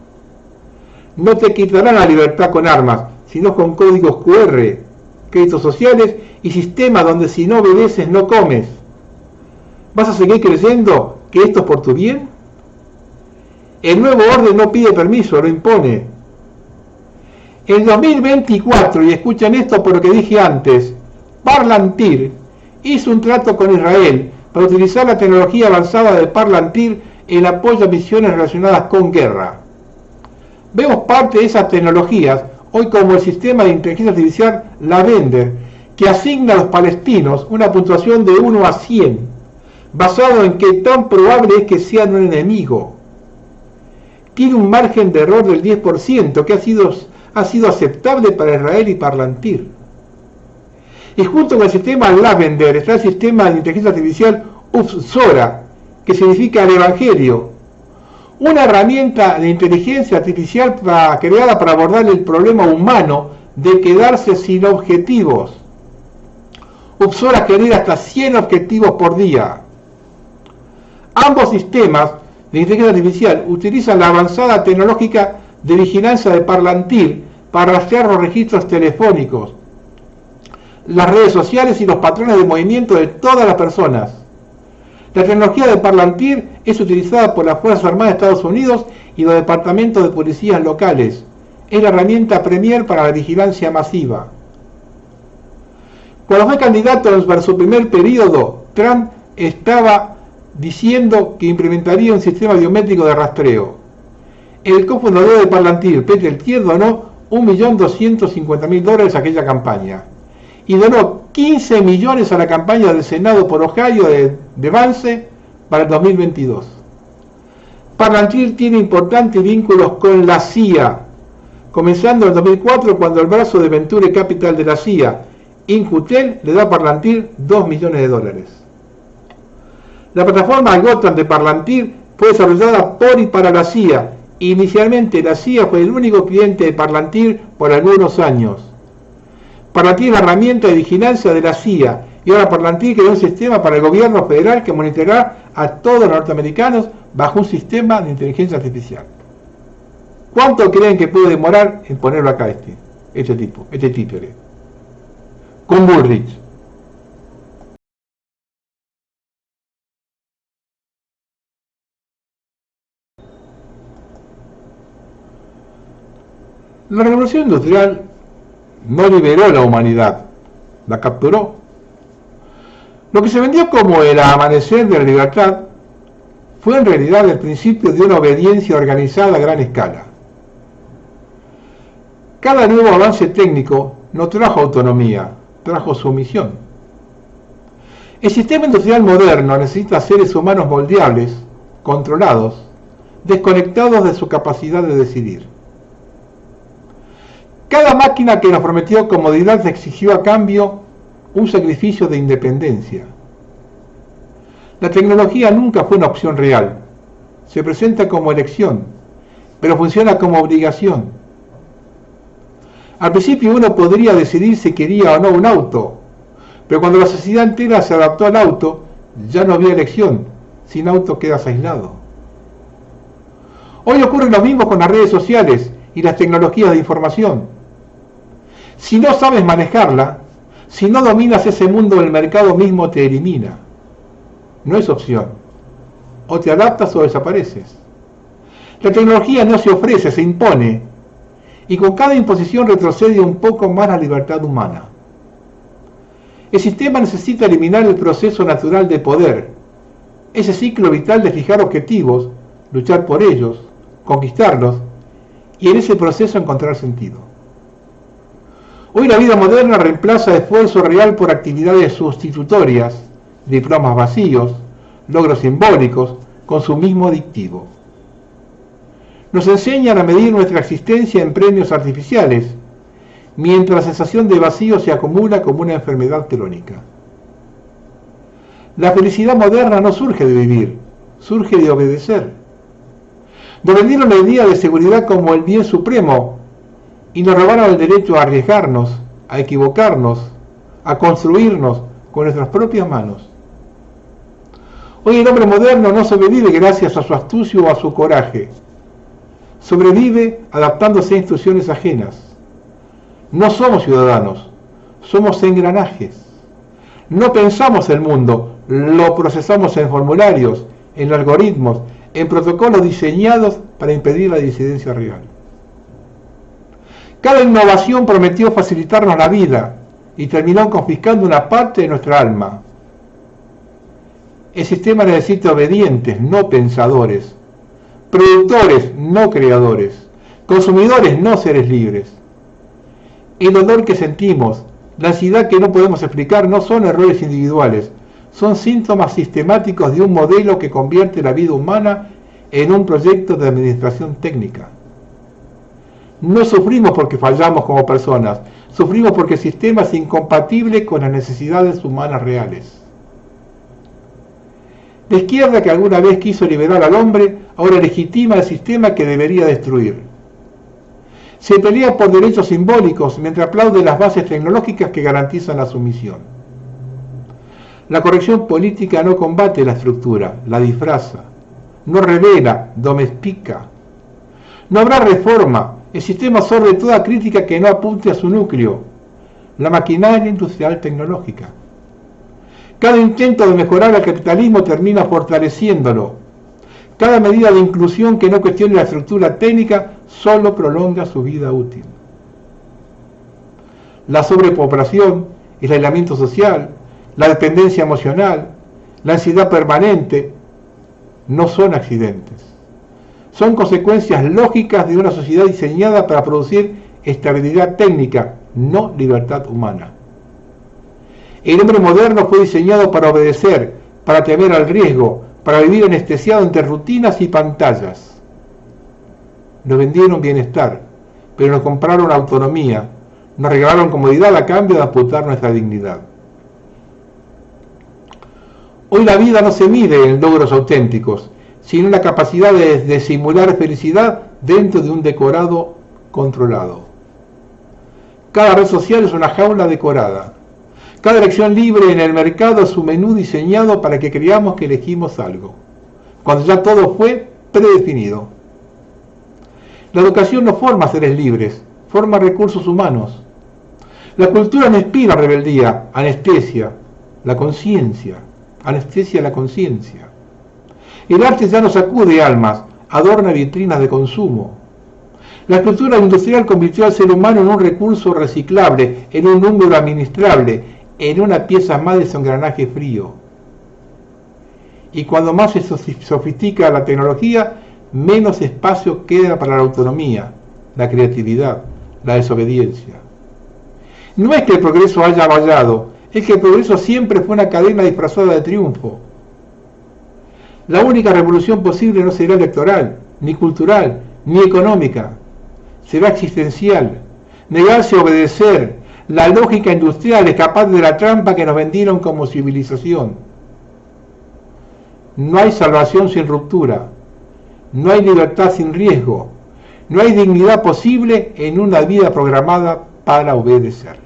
No te quitarán la libertad con armas, sino con códigos QR, créditos sociales y sistemas donde si no obedeces no comes. ¿Vas a seguir creyendo que esto es por tu bien? El nuevo orden no pide permiso, lo impone. En 2024, y escuchen esto por lo que dije antes, Palantir hizo un trato con Israel para utilizar la tecnología avanzada de Palantir en apoyo a misiones relacionadas con guerra. Vemos parte de esas tecnologías hoy como el sistema de inteligencia artificial Lavender, que asigna a los palestinos una puntuación de 1 a 100, basado en qué tan probable es que sean un enemigo. Tiene un margen de error del 10% que ha sido aceptable para Israel y Palantir. Y junto con el sistema Lavender está el sistema de inteligencia artificial Upsora, que significa el Evangelio, una herramienta de inteligencia artificial creada para abordar el problema humano de quedarse sin objetivos. Upsora genera hasta 100 objetivos por día. Ambos sistemas de inteligencia artificial utilizan la avanzada tecnológica de vigilancia de Palantir para rastrear los registros telefónicos, las redes sociales y los patrones de movimiento de todas las personas. La tecnología de Palantir es utilizada por las Fuerzas Armadas de Estados Unidos y los departamentos de policías locales. Es la herramienta premier para la vigilancia masiva. Cuando fue candidato para su primer periodo, Trump estaba diciendo que implementaría un sistema biométrico de rastreo. El cofundador de Palantir, Peter Thiel, donó $1.250.000 a aquella campaña y donó 15 millones a la campaña del Senado por Ohio de Vance para el 2022. Palantir tiene importantes vínculos con la CIA, comenzando en 2004 cuando el brazo de Venture Capital de la CIA, Incutel, le da a Palantir $2 millones. La plataforma Gotham de Palantir fue desarrollada por y para la CIA. Inicialmente la CIA fue el único cliente de Palantir por algunos años. Palantir es la herramienta de vigilancia de la CIA y ahora Palantir creó un sistema para el gobierno federal que monitoreará a todos los norteamericanos bajo un sistema de inteligencia artificial. ¿Cuánto creen que puede demorar en ponerlo acá este títere? Con Bullrich. La revolución industrial no liberó a la humanidad, la capturó. Lo que se vendió como el amanecer de la libertad fue en realidad el principio de una obediencia organizada a gran escala. Cada nuevo avance técnico no trajo autonomía, trajo sumisión. El sistema industrial moderno necesita seres humanos moldeables, controlados, desconectados de su capacidad de decidir. Cada máquina que nos prometió comodidad exigió a cambio un sacrificio de independencia. La tecnología nunca fue una opción real. Se presenta como elección, pero funciona como obligación. Al principio uno podría decidir si quería o no un auto, pero cuando la sociedad entera se adaptó al auto, ya no había elección. Sin auto quedas aislado. Hoy ocurre lo mismo con las redes sociales y las tecnologías de información. Si no sabes manejarla, si no dominas ese mundo, el mercado mismo te elimina. No es opción. O te adaptas o desapareces. La tecnología no se ofrece, se impone. Y con cada imposición retrocede un poco más la libertad humana. El sistema necesita eliminar el proceso natural de poder, ese ciclo vital de fijar objetivos, luchar por ellos, conquistarlos y en ese proceso encontrar sentido. Hoy la vida moderna reemplaza esfuerzo real por actividades sustitutorias, diplomas vacíos, logros simbólicos, consumismo adictivo. Nos enseñan a medir nuestra existencia en premios artificiales, mientras la sensación de vacío se acumula como una enfermedad crónica. La felicidad moderna no surge de vivir, surge de obedecer. Nos vendieron la idea de seguridad como el bien supremo y nos robaron el derecho a arriesgarnos, a equivocarnos, a construirnos con nuestras propias manos. Hoy el hombre moderno no sobrevive gracias a su astucia o a su coraje. Sobrevive adaptándose a instrucciones ajenas. No somos ciudadanos, somos engranajes. No pensamos el mundo, lo procesamos en formularios, en algoritmos, en protocolos diseñados para impedir la disidencia real. Cada innovación prometió facilitarnos la vida y terminó confiscando una parte de nuestra alma. El sistema necesita obedientes, no pensadores, productores, no creadores, consumidores, no seres libres. El dolor que sentimos, la ansiedad que no podemos explicar no son errores individuales, son síntomas sistemáticos de un modelo que convierte la vida humana en un proyecto de administración técnica. No sufrimos porque fallamos como personas, sufrimos porque el sistema es incompatible con las necesidades humanas reales. La izquierda, que alguna vez quiso liberar al hombre, ahora legitima el sistema que debería destruir. Se pelea por derechos simbólicos mientras aplaude las bases tecnológicas que garantizan la sumisión. La corrección política no combate la estructura, la disfraza, no revela, domestica. No habrá reforma, el sistema absorbe toda crítica que no apunte a su núcleo, la maquinaria industrial tecnológica. Cada intento de mejorar el capitalismo termina fortaleciéndolo. Cada medida de inclusión que no cuestione la estructura técnica solo prolonga su vida útil. La sobrepoblación, el aislamiento social, la dependencia emocional, la ansiedad permanente, no son accidentes. Son consecuencias lógicas de una sociedad diseñada para producir estabilidad técnica, no libertad humana. El hombre moderno fue diseñado para obedecer, para temer al riesgo, para vivir anestesiado entre rutinas y pantallas. Nos vendieron bienestar, pero nos compraron autonomía, nos regalaron comodidad a cambio de amputar nuestra dignidad. Hoy la vida no se mide en logros auténticos, sino en la capacidad de simular felicidad dentro de un decorado controlado. Cada red social es una jaula decorada. Cada elección libre en el mercado es un menú diseñado para que creamos que elegimos algo, cuando ya todo fue predefinido. La educación no forma seres libres, forma recursos humanos. La cultura no inspira rebeldía, anestesia la conciencia, anestesia la conciencia. El arte ya no sacude almas, adorna vitrinas de consumo. La cultura industrial convirtió al ser humano en un recurso reciclable, en un número administrable, en una pieza más de su engranaje frío. Y cuando más se sofistica la tecnología, menos espacio queda para la autonomía, la creatividad, la desobediencia. No es que el progreso haya fallado, es que el progreso siempre fue una cadena disfrazada de triunfo. La única revolución posible no será electoral, ni cultural, ni económica. Será existencial. Negarse a obedecer. La lógica industrial escapar de la trampa que nos vendieron como civilización. No hay salvación sin ruptura. No hay libertad sin riesgo. No hay dignidad posible en una vida programada para obedecer.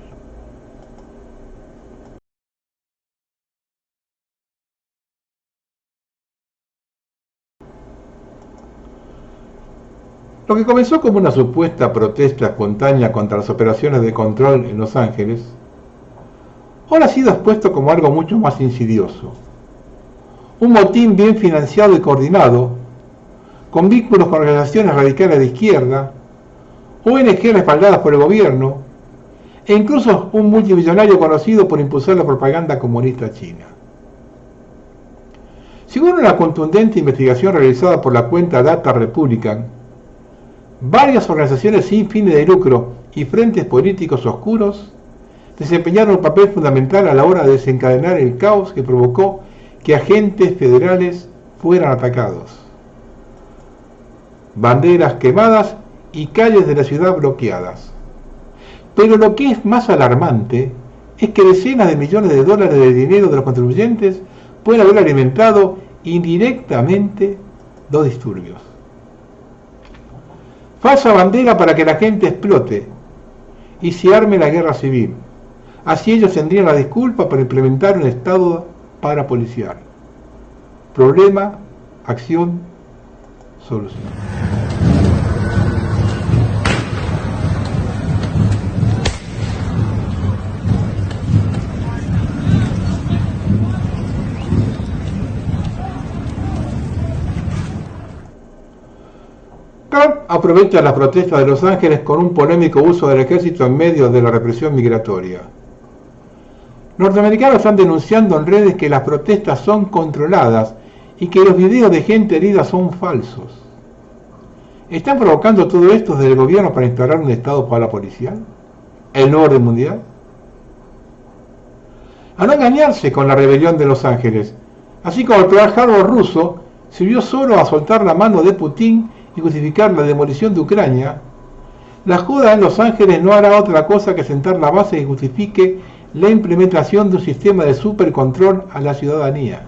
Lo que comenzó como una supuesta protesta espontánea contra las operaciones de control en Los Ángeles, ahora ha sido expuesto como algo mucho más insidioso. Un motín bien financiado y coordinado, con vínculos con organizaciones radicales de izquierda, ONG respaldadas por el gobierno, e incluso un multimillonario conocido por impulsar la propaganda comunista china. Según una contundente investigación realizada por la cuenta Data Republican, varias organizaciones sin fines de lucro y frentes políticos oscuros desempeñaron un papel fundamental a la hora de desencadenar el caos que provocó que agentes federales fueran atacados. Banderas quemadas y calles de la ciudad bloqueadas. Pero lo que es más alarmante es que decenas de millones de dólares de dinero de los contribuyentes pueden haber alimentado indirectamente los disturbios. Falsa bandera para que la gente explote y se arme la guerra civil. Así ellos tendrían la disculpa para implementar un estado parapolicial. Problema, acción, solución. Trump aprovecha las protestas de Los Ángeles con un polémico uso del ejército en medio de la represión migratoria. Norteamericanos están denunciando en redes que las protestas son controladas y que los videos de gente herida son falsos. ¿Están provocando todo esto desde el gobierno para instalar un estado parapolicial? ¿El nuevo orden mundial? A no engañarse con la rebelión de Los Ángeles, así como el Pearl Harbor ruso sirvió solo a soltar la mano de Putin y justificar la demolición de Ucrania, la joda en Los Ángeles no hará otra cosa que sentar la base que justifique la implementación de un sistema de supercontrol a la ciudadanía.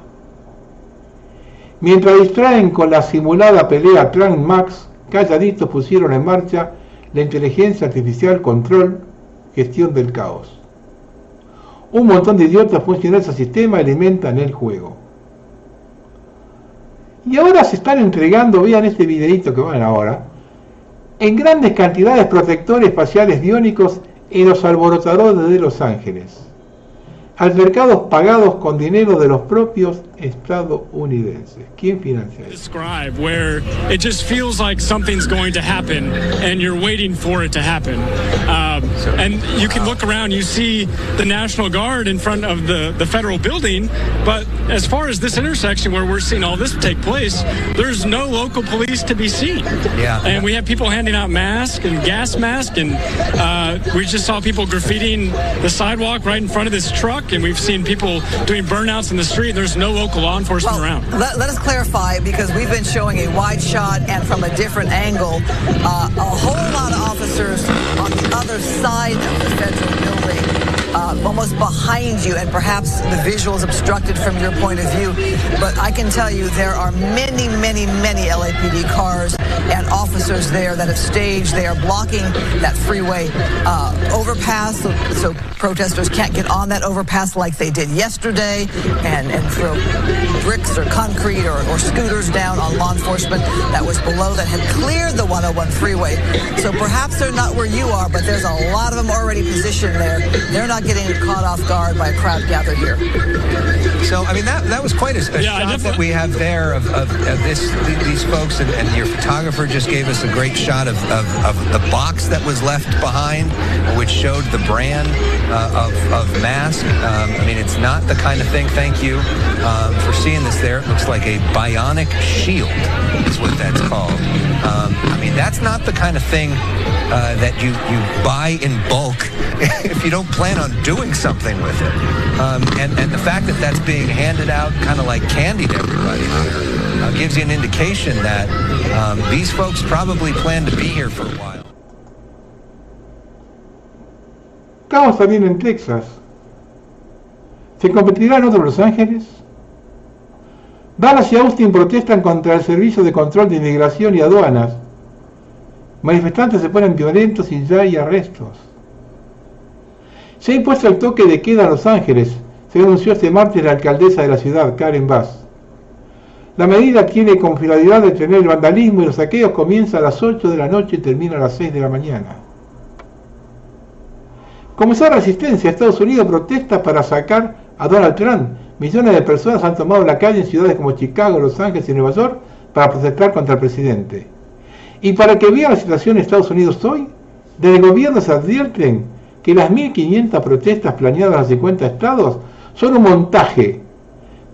Mientras distraen con la simulada pelea Trump-Max, calladitos pusieron en marcha la inteligencia artificial control, gestión del caos. Un montón de idiotas funcionarios al sistema alimentan el juego. Y ahora se están entregando, vean este videito que van ahora, en grandes cantidades protectores espaciales biónicos en los alborotadores de Los Ángeles. Altercados pagados con dinero de los propios estadounidenses. ¿Quién financia eso? Describe where it just feels like something's going to happen and you're waiting for it to happen. And you can look around, you see the National Guard in front of the federal building, but as far as this intersection where we're seeing all this take place, there's no local police to be seen. Yeah. And we have people handing out masks and gas masks, and we just saw people graffitiing the sidewalk right in front of this truck, and we've seen people doing burnouts in the street. There's no local law enforcement around. Let us clarify, because we've been showing a wide shot and from a different angle, a whole lot of officers on the other side of the federal building, almost behind you, and perhaps the visual is obstructed from your point of view. But I can tell you there are many, many, many LAPD cars and officers there that have staged. They are blocking that freeway overpass, so protesters can't get on that overpass like they did yesterday and throw bricks or concrete or scooters down on law enforcement that was below that had cleared the 101 freeway. So perhaps they're not where you are, but there's a lot of them already positioned there. They're not getting caught off guard by a crowd gathered here. So, I mean, that was quite a shot that we have there of these folks, and your photographer just gave us a great shot of the box that was left behind, which showed the brand of mask. I mean, it's not the kind of thing, thank you for seeing this there. It looks like a bionic shield is what that's called. I mean, that's not the kind of thing that you buy in bulk if you don't plan on doing something with it. And the fact that that's being handed out kind of like candy to everybody there gives you an indication that these folks probably plan to be here for a while. Estamos también en Texas. ¿Se convertirá en otro Los Ángeles? Dallas y Austin protestan contra el Servicio de Control de Inmigración y Aduanas. Manifestantes se ponen violentos y ya hay arrestos. Se ha impuesto el toque de queda en Los Ángeles, se anunció este martes la alcaldesa de la ciudad, Karen Bass. La medida tiene como finalidad detener el vandalismo y los saqueos. Comienza a las 8 de la noche y termina a las 6 de la mañana. Comenzó la resistencia. Estados Unidos protesta para sacar a Donald Trump. Millones de personas han tomado la calle en ciudades como Chicago, Los Ángeles y Nueva York para protestar contra el presidente. Y para que vean la situación en Estados Unidos hoy, desde el gobierno se advierten que las 1.500 protestas planeadas en los 50 estados son un montaje.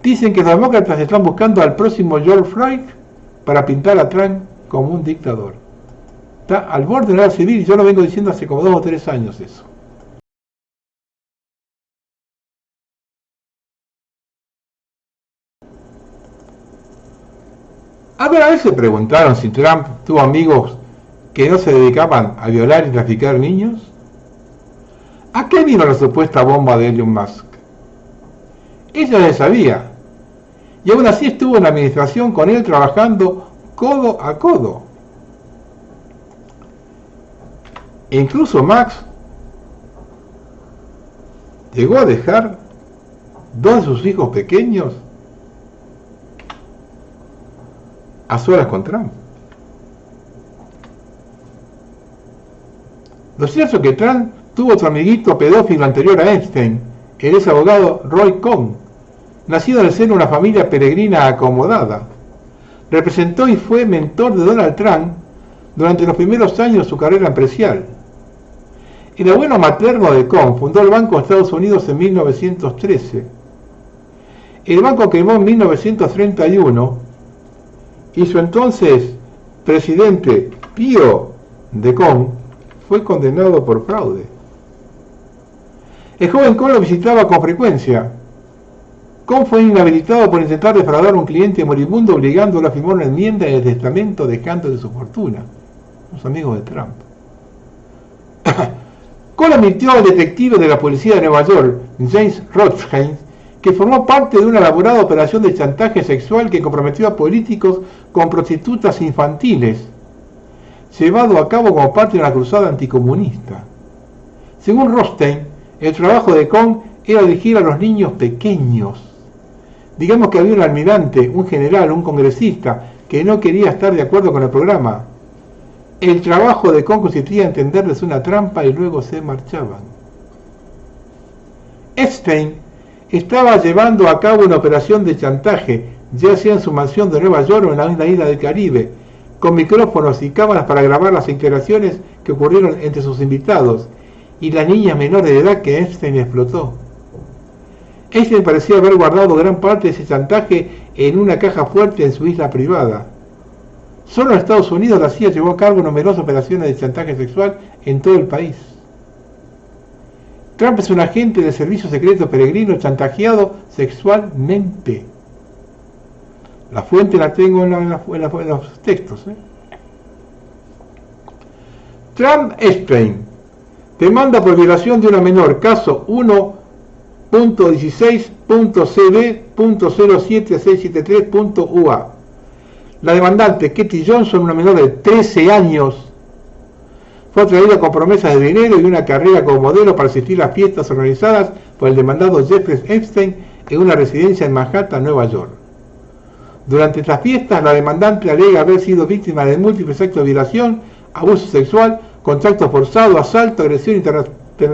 Dicen que los demócratas están buscando al próximo George Floyd para pintar a Trump como un dictador. Está al borde de la guerra civil y yo lo vengo diciendo hace como 2 o 3 años eso. A ver se preguntaron si Trump tuvo amigos que no se dedicaban a violar y traficar niños. ¿A qué vino la supuesta bomba de Elon Musk? Ella ya sabía. Y aún así estuvo en la administración con él trabajando codo a codo. E incluso Max llegó a dejar 2 de sus hijos pequeños a solas con Trump. Lo cierto es que Trump tuvo otro amiguito pedófilo anterior a Epstein, el ex abogado Roy Cohn, nacido en el seno de una familia peregrina acomodada. Representó y fue mentor de Donald Trump durante los primeros años de su carrera empresarial. El abuelo materno de Cohn fundó el Banco de Estados Unidos en 1913. El banco quemó en 1931 y su entonces presidente Pío de Cohn fue condenado por fraude. El joven Cohn lo visitaba con frecuencia. Cohn fue inhabilitado por intentar defraudar a un cliente moribundo, obligándolo a firmar una enmienda en el testamento dejándole su fortuna. Los amigos de Trump. Cohn admitió al detective de la policía de Nueva York, James Rothschild, que formó parte de una elaborada operación de chantaje sexual que comprometió a políticos con prostitutas infantiles, llevado a cabo como parte de una cruzada anticomunista. Según Rothstein, el trabajo de Cohn era dirigir a los niños pequeños. Digamos que había un almirante, un general, un congresista que no quería estar de acuerdo con el programa. El trabajo de Cohn consistía en tenderles una trampa y luego se marchaban. Epstein estaba llevando a cabo una operación de chantaje, ya sea en su mansión de Nueva York o en la isla del Caribe, con micrófonos y cámaras para grabar las interacciones que ocurrieron entre sus invitados y la niña menor de edad que Epstein explotó. Epstein parecía haber guardado gran parte de ese chantaje en una caja fuerte en su isla privada. Solo en Estados Unidos la CIA llevó a cabo numerosas operaciones de chantaje sexual en todo el país. Trump es un agente de servicio secreto peregrino chantajeado sexualmente. La fuente la tengo en los textos. Trump Epstein demanda por violación de una menor, caso 1.16.cb.0763.ua. La demandante Katie Johnson, una menor de 13 años, fue atraída con promesas de dinero y una carrera como modelo para asistir a fiestas organizadas por el demandado Jeffrey Epstein en una residencia en Manhattan, Nueva York. Durante estas fiestas, la demandante alega haber sido víctima de múltiples actos de violación, abuso sexual, contacto forzado, asalto, agresión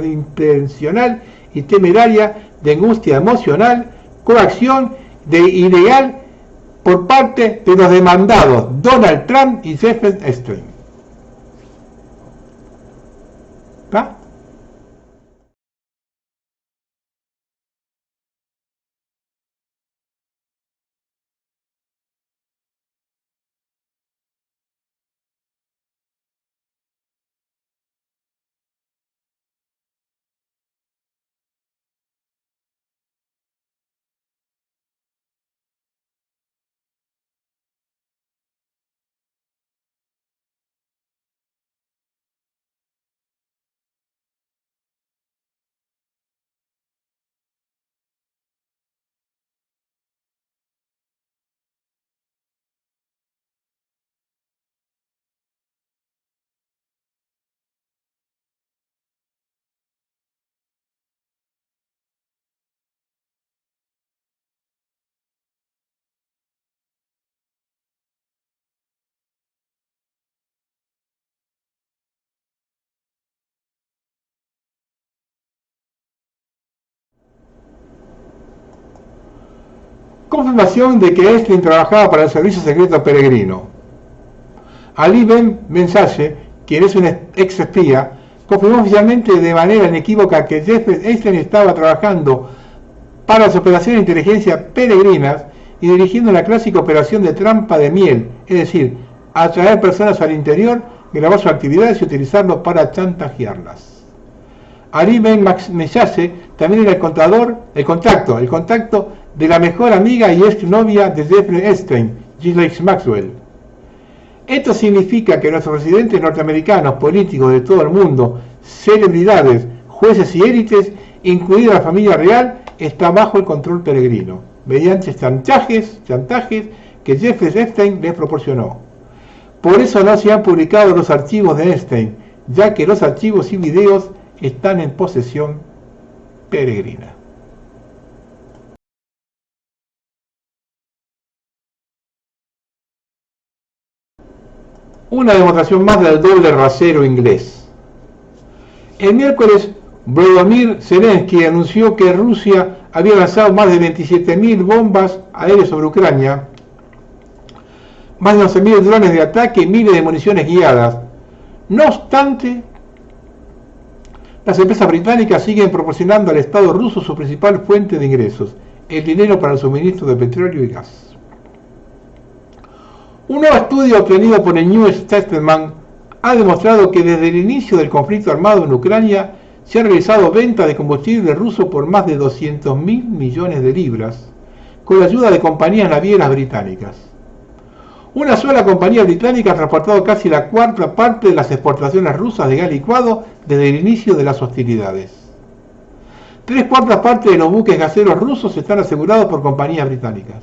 intencional y temeraria, de angustia emocional, coacción ilegal por parte de los demandados Donald Trump y Jeffrey Epstein. ¿Está? Confirmación de que Epstein trabajaba para el servicio secreto peregrino. Ali Ben Mensashe, quien es un ex espía, confirmó oficialmente de manera inequívoca que Jeffrey Epstein estaba trabajando para las operaciones de inteligencia peregrinas y dirigiendo la clásica operación de trampa de miel, es decir, atraer personas al interior, grabar sus actividades y utilizarlo para chantajearlas. Ali Ben Mensashe también era el contacto de la mejor amiga y ex novia de Jeffrey Epstein, Ghislaine Maxwell. Esto significa que nuestros residentes norteamericanos, políticos de todo el mundo, celebridades, jueces y élites, incluida la familia real, está bajo el control peregrino, mediante chantajes que Jeffrey Epstein les proporcionó. Por eso no se han publicado los archivos de Epstein, ya que los archivos y videos están en posesión peregrina. Una demostración más del doble rasero inglés. El miércoles, Volodymyr Zelensky anunció que Rusia había lanzado más de 27.000 bombas aéreas sobre Ucrania, más de 11.000 drones de ataque y miles de municiones guiadas. No obstante, las empresas británicas siguen proporcionando al Estado ruso su principal fuente de ingresos, el dinero para el suministro de petróleo y gas. Un nuevo estudio obtenido por el New Statesman ha demostrado que desde el inicio del conflicto armado en Ucrania se han realizado ventas de combustible ruso por más de 200.000 millones de libras, con la ayuda de compañías navieras británicas. Una sola compañía británica ha transportado casi la cuarta parte de las exportaciones rusas de gas licuado desde el inicio de las hostilidades. 3/4 partes de los buques gaseros rusos están asegurados por compañías británicas.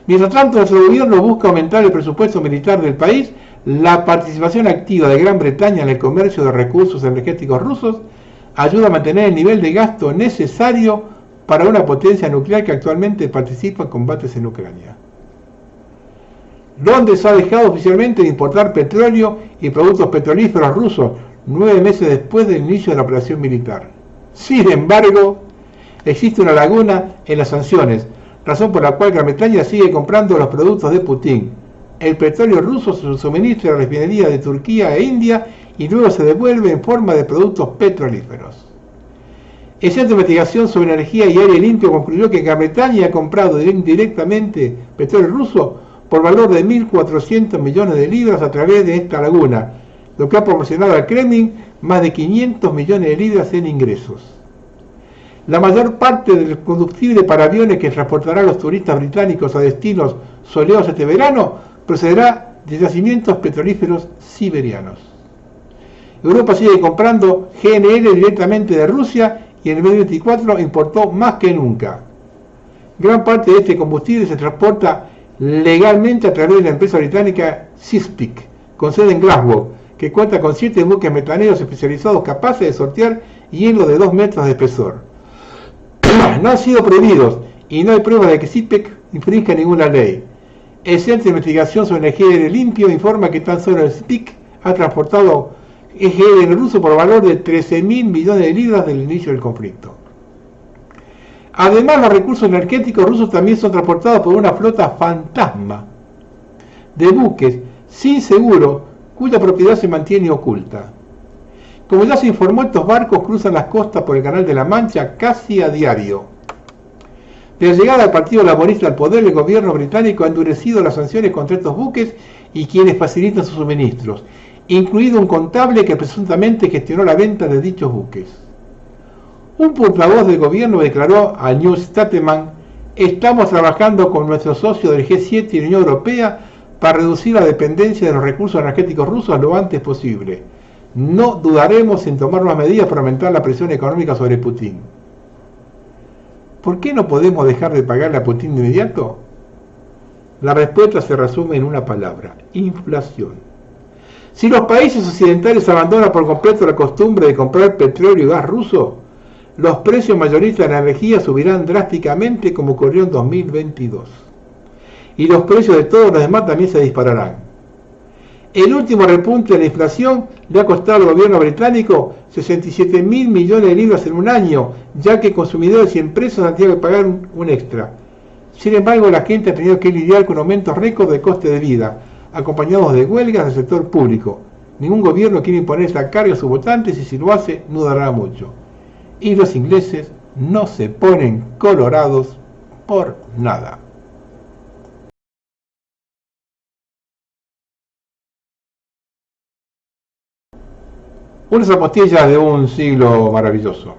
Mientras tanto, nuestro gobierno busca aumentar el presupuesto militar del país. La participación activa de Gran Bretaña en el comercio de recursos energéticos rusos ayuda a mantener el nivel de gasto necesario para una potencia nuclear que actualmente participa en combates en Ucrania. Londres ha dejado oficialmente de importar petróleo y productos petrolíferos rusos 9 meses después del inicio de la operación militar. Sin embargo, existe una laguna en las sanciones, razón por la cual Gran Bretaña sigue comprando los productos de Putin. El petróleo ruso se suministra a la refinería de Turquía e India y luego se devuelve en forma de productos petrolíferos. El Centro de Investigación sobre Energía y Aire Limpio concluyó que Gran Bretaña ha comprado indirectamente petróleo ruso por valor de 1.400 millones de libras a través de esta laguna, lo que ha proporcionado al Kremlin más de 500 millones de libras en ingresos. La mayor parte del combustible para aviones que transportará a los turistas británicos a destinos soleados este verano procederá de yacimientos petrolíferos siberianos. Europa sigue comprando GNL directamente de Rusia y en el 2024 importó más que nunca. Gran parte de este combustible se transporta legalmente a través de la empresa británica Chesapeake, con sede en Glasgow, que cuenta con 7 buques metaneros especializados capaces de sortear hielo de 2 metros de espesor. No han sido prohibidos y no hay pruebas de que Chesapeake infrinja ninguna ley. El Centro de Investigación sobre Energía y Aire Limpio informa que tan solo el Chesapeake ha transportado GNL ruso por valor de 13.000 millones de libras del inicio del conflicto. Además, los recursos energéticos rusos también son transportados por una flota fantasma de buques sin seguro cuya propiedad se mantiene oculta. Como ya se informó, estos barcos cruzan las costas por el Canal de la Mancha casi a diario. Desde la llegada del Partido Laborista al poder, el gobierno británico ha endurecido las sanciones contra estos buques y quienes facilitan sus suministros, incluido un contable que presuntamente gestionó la venta de dichos buques. Un portavoz del gobierno declaró a New Statesman: estamos trabajando con nuestros socios del G7 y la Unión Europea para reducir la dependencia de los recursos energéticos rusos lo antes posible. No dudaremos en tomar más medidas para aumentar la presión económica sobre Putin. ¿Por qué no podemos dejar de pagarle a Putin de inmediato? La respuesta se resume en una palabra: inflación. Si los países occidentales abandonan por completo la costumbre de comprar petróleo y gas ruso, los precios mayoristas de la energía subirán drásticamente como ocurrió en 2022. Y los precios de todos los demás también se dispararán. El último repunte de la inflación le ha costado al gobierno británico 67.000 millones de libras en un año, ya que consumidores y empresas han tenido que pagar un extra. Sin embargo, la gente ha tenido que lidiar con aumentos récord de coste de vida, acompañados de huelgas del sector público. Ningún gobierno quiere imponer esta carga a sus votantes y si lo hace, no dará mucho. Y los ingleses no se ponen colorados por nada. Unas apostillas de un siglo maravilloso.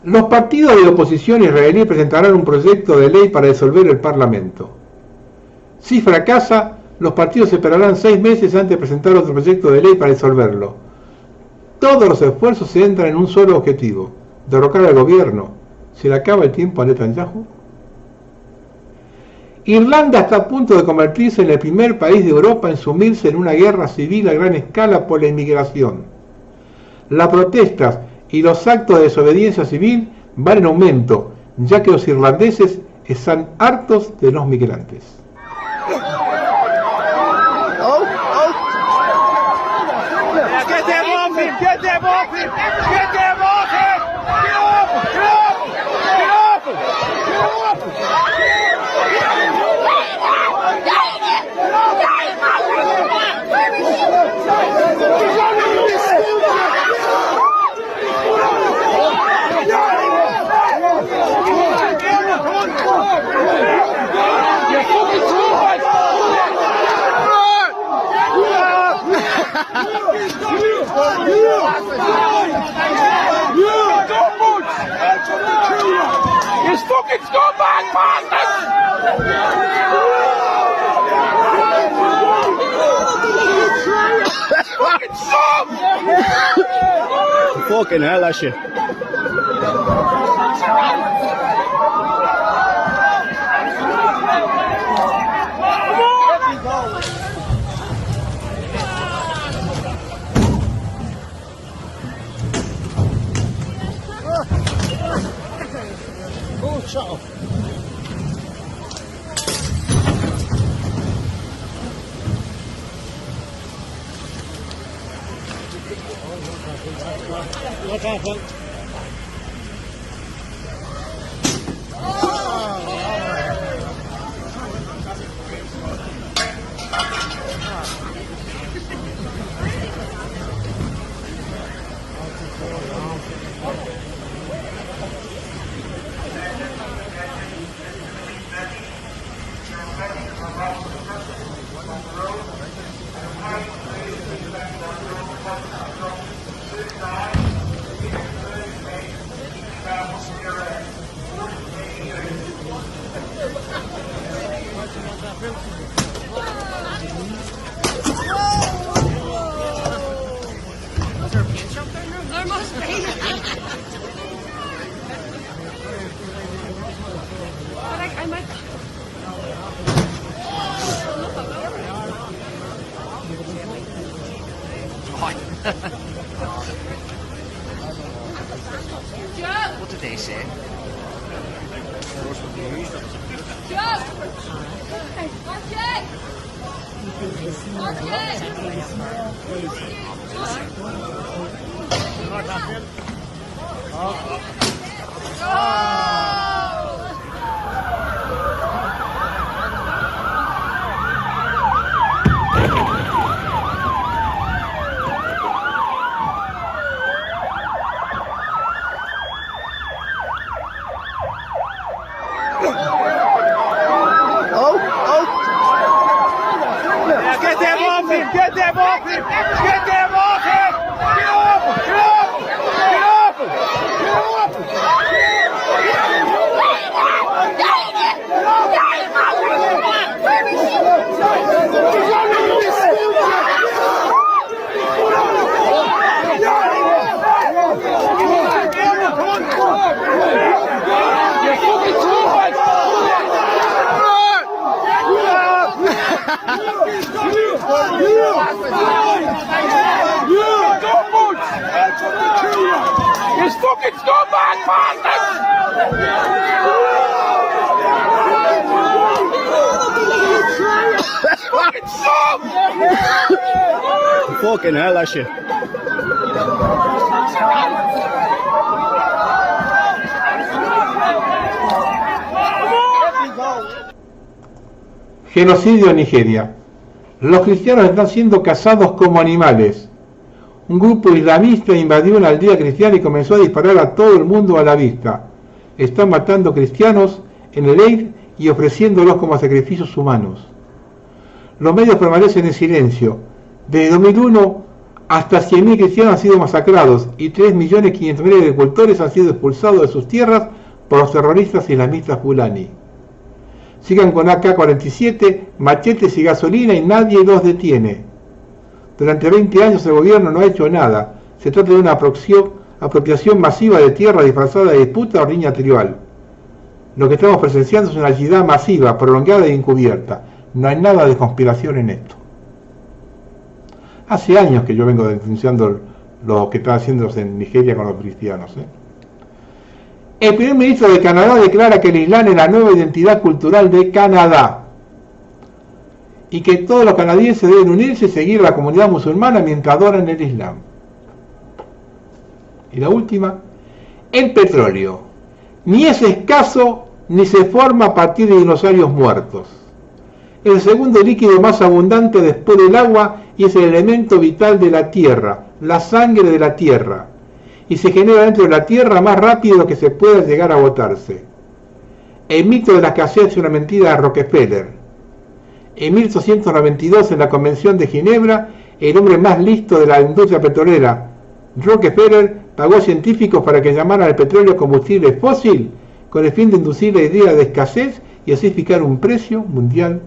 Los partidos de oposición israelí presentarán un proyecto de ley para disolver el Parlamento. Si fracasa, los partidos esperarán 6 meses antes de presentar otro proyecto de ley para disolverlo. Todos los esfuerzos se centran en un solo objetivo: derrocar al gobierno. ¿Se le acaba el tiempo a Netanyahu? Irlanda está a punto de convertirse en el primer país de Europa en sumirse en una guerra civil a gran escala por la inmigración. Las protestas y los actos de desobediencia civil van en aumento, ya que los irlandeses están hartos de los migrantes. It's fucking scumbag bastards! Fucking scum! Fucking hell, that shit. Oh, shut up. Look out, look. What did they say? Get them off him! Get them off him! Get them off him! Get off him! Get off him! Get off him! Get off him! It's fucking scumbag bastards! Fucking scum! Fucking hell, that shit. Come on! Genocidio en Nigeria. Los cristianos están siendo cazados como animales. Un grupo islamista invadió una aldea cristiana y comenzó a disparar a todo el mundo a la vista. Están matando cristianos en el Eid y ofreciéndolos como sacrificios humanos. Los medios permanecen en silencio. Desde 2001 hasta 100.000 cristianos han sido masacrados y 3.500.000 agricultores han sido expulsados de sus tierras por los terroristas islamistas Fulani. Sigan con AK-47, machetes y gasolina y nadie los detiene. Durante 20 años el gobierno no ha hecho nada. Se trata de una apropiación masiva de tierra disfrazada de disputa o riña tribal. Lo que estamos presenciando es una yihad masiva, prolongada e encubierta. No hay nada de conspiración en esto. Hace años que yo vengo denunciando lo que está haciéndose en Nigeria con los cristianos. El primer ministro de Canadá declara que el Islam es la nueva identidad cultural de Canadá y que todos los canadienses deben unirse y seguir a la comunidad musulmana mientras adoran el Islam. Y la última, el petróleo. Ni es escaso ni se forma a partir de dinosaurios muertos. Es el segundo líquido más abundante después del agua y es el elemento vital de la tierra, la sangre de la tierra. Y se genera dentro de la tierra más rápido de lo que se pueda llegar a botarse. El mito de la escasez es una mentira de Rockefeller. En 1892, en la Convención de Ginebra, el hombre más listo de la industria petrolera, Rockefeller, pagó a científicos para que llamaran al petróleo combustible fósil con el fin de inducir la idea de escasez y así fijar un precio mundial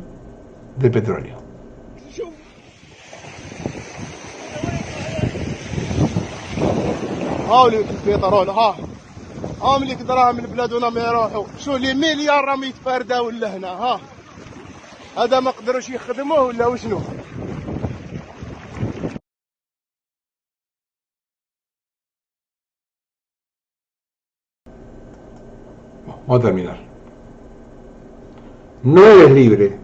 del petróleo. هاوليك البترول ها عاملك دراهم من بلادنا ما يروحوا شو لي مليار راهم يتفردوا ولا هنا ها هذا ما قدروش يخدموه ولا وشنو Vamos a terminar. No eres libre.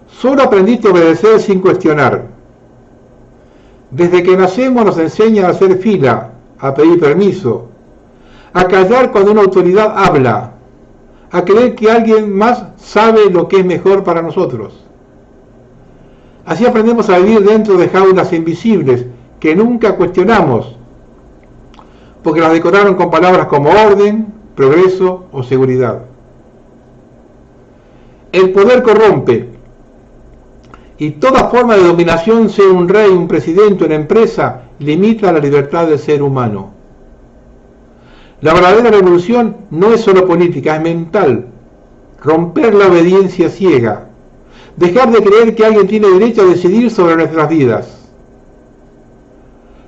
Solo aprendiste a obedecer sin cuestionar. Desde que nacemos nos enseñan a hacer fila, a pedir permiso, a callar cuando una autoridad habla, a creer que alguien más sabe lo que es mejor para nosotros. Así aprendemos a vivir dentro de jaulas invisibles que nunca cuestionamos, porque las decoraron con palabras como orden, progreso o seguridad. El poder corrompe, y toda forma de dominación, sea un rey, un presidente, una empresa, limita la libertad del ser humano. La verdadera revolución no es solo política, es mental. Romper la obediencia ciega. Dejar de creer que alguien tiene derecho a decidir sobre nuestras vidas.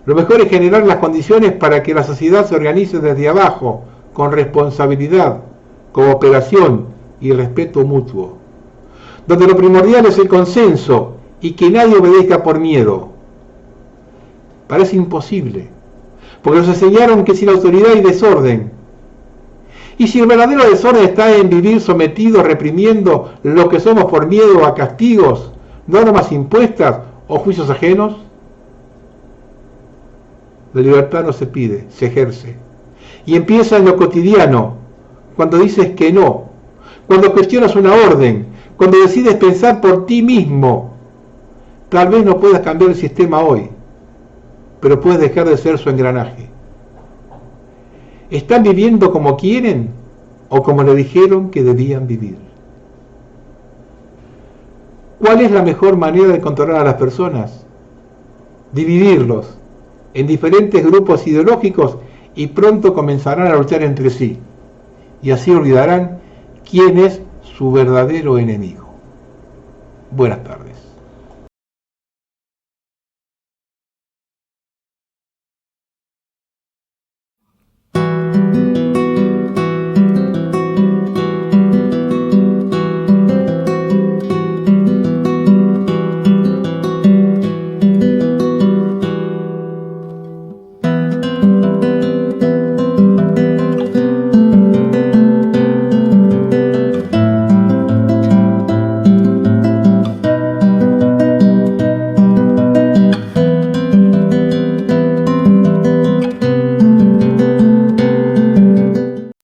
Lo mejor es generar las condiciones para que la sociedad se organice desde abajo, con responsabilidad, cooperación y respeto mutuo, donde lo primordial es el consenso y que nadie obedezca por miedo. Parece imposible, porque nos enseñaron que sin autoridad hay desorden. Y si el verdadero desorden está en vivir sometidos, reprimiendo lo que somos por miedo a castigos, normas impuestas o juicios ajenos, la libertad no se pide, se ejerce. Y empieza en lo cotidiano, cuando dices que no, cuando cuestionas una orden, cuando decides pensar por ti mismo. Tal vez no puedas cambiar el sistema hoy, pero puedes dejar de ser su engranaje. ¿Están viviendo como quieren o como le dijeron que debían vivir? ¿Cuál es la mejor manera de controlar a las personas? Dividirlos en diferentes grupos ideológicos y pronto comenzarán a luchar entre sí. Y así olvidarán quién es su verdadero enemigo. Buenas tardes.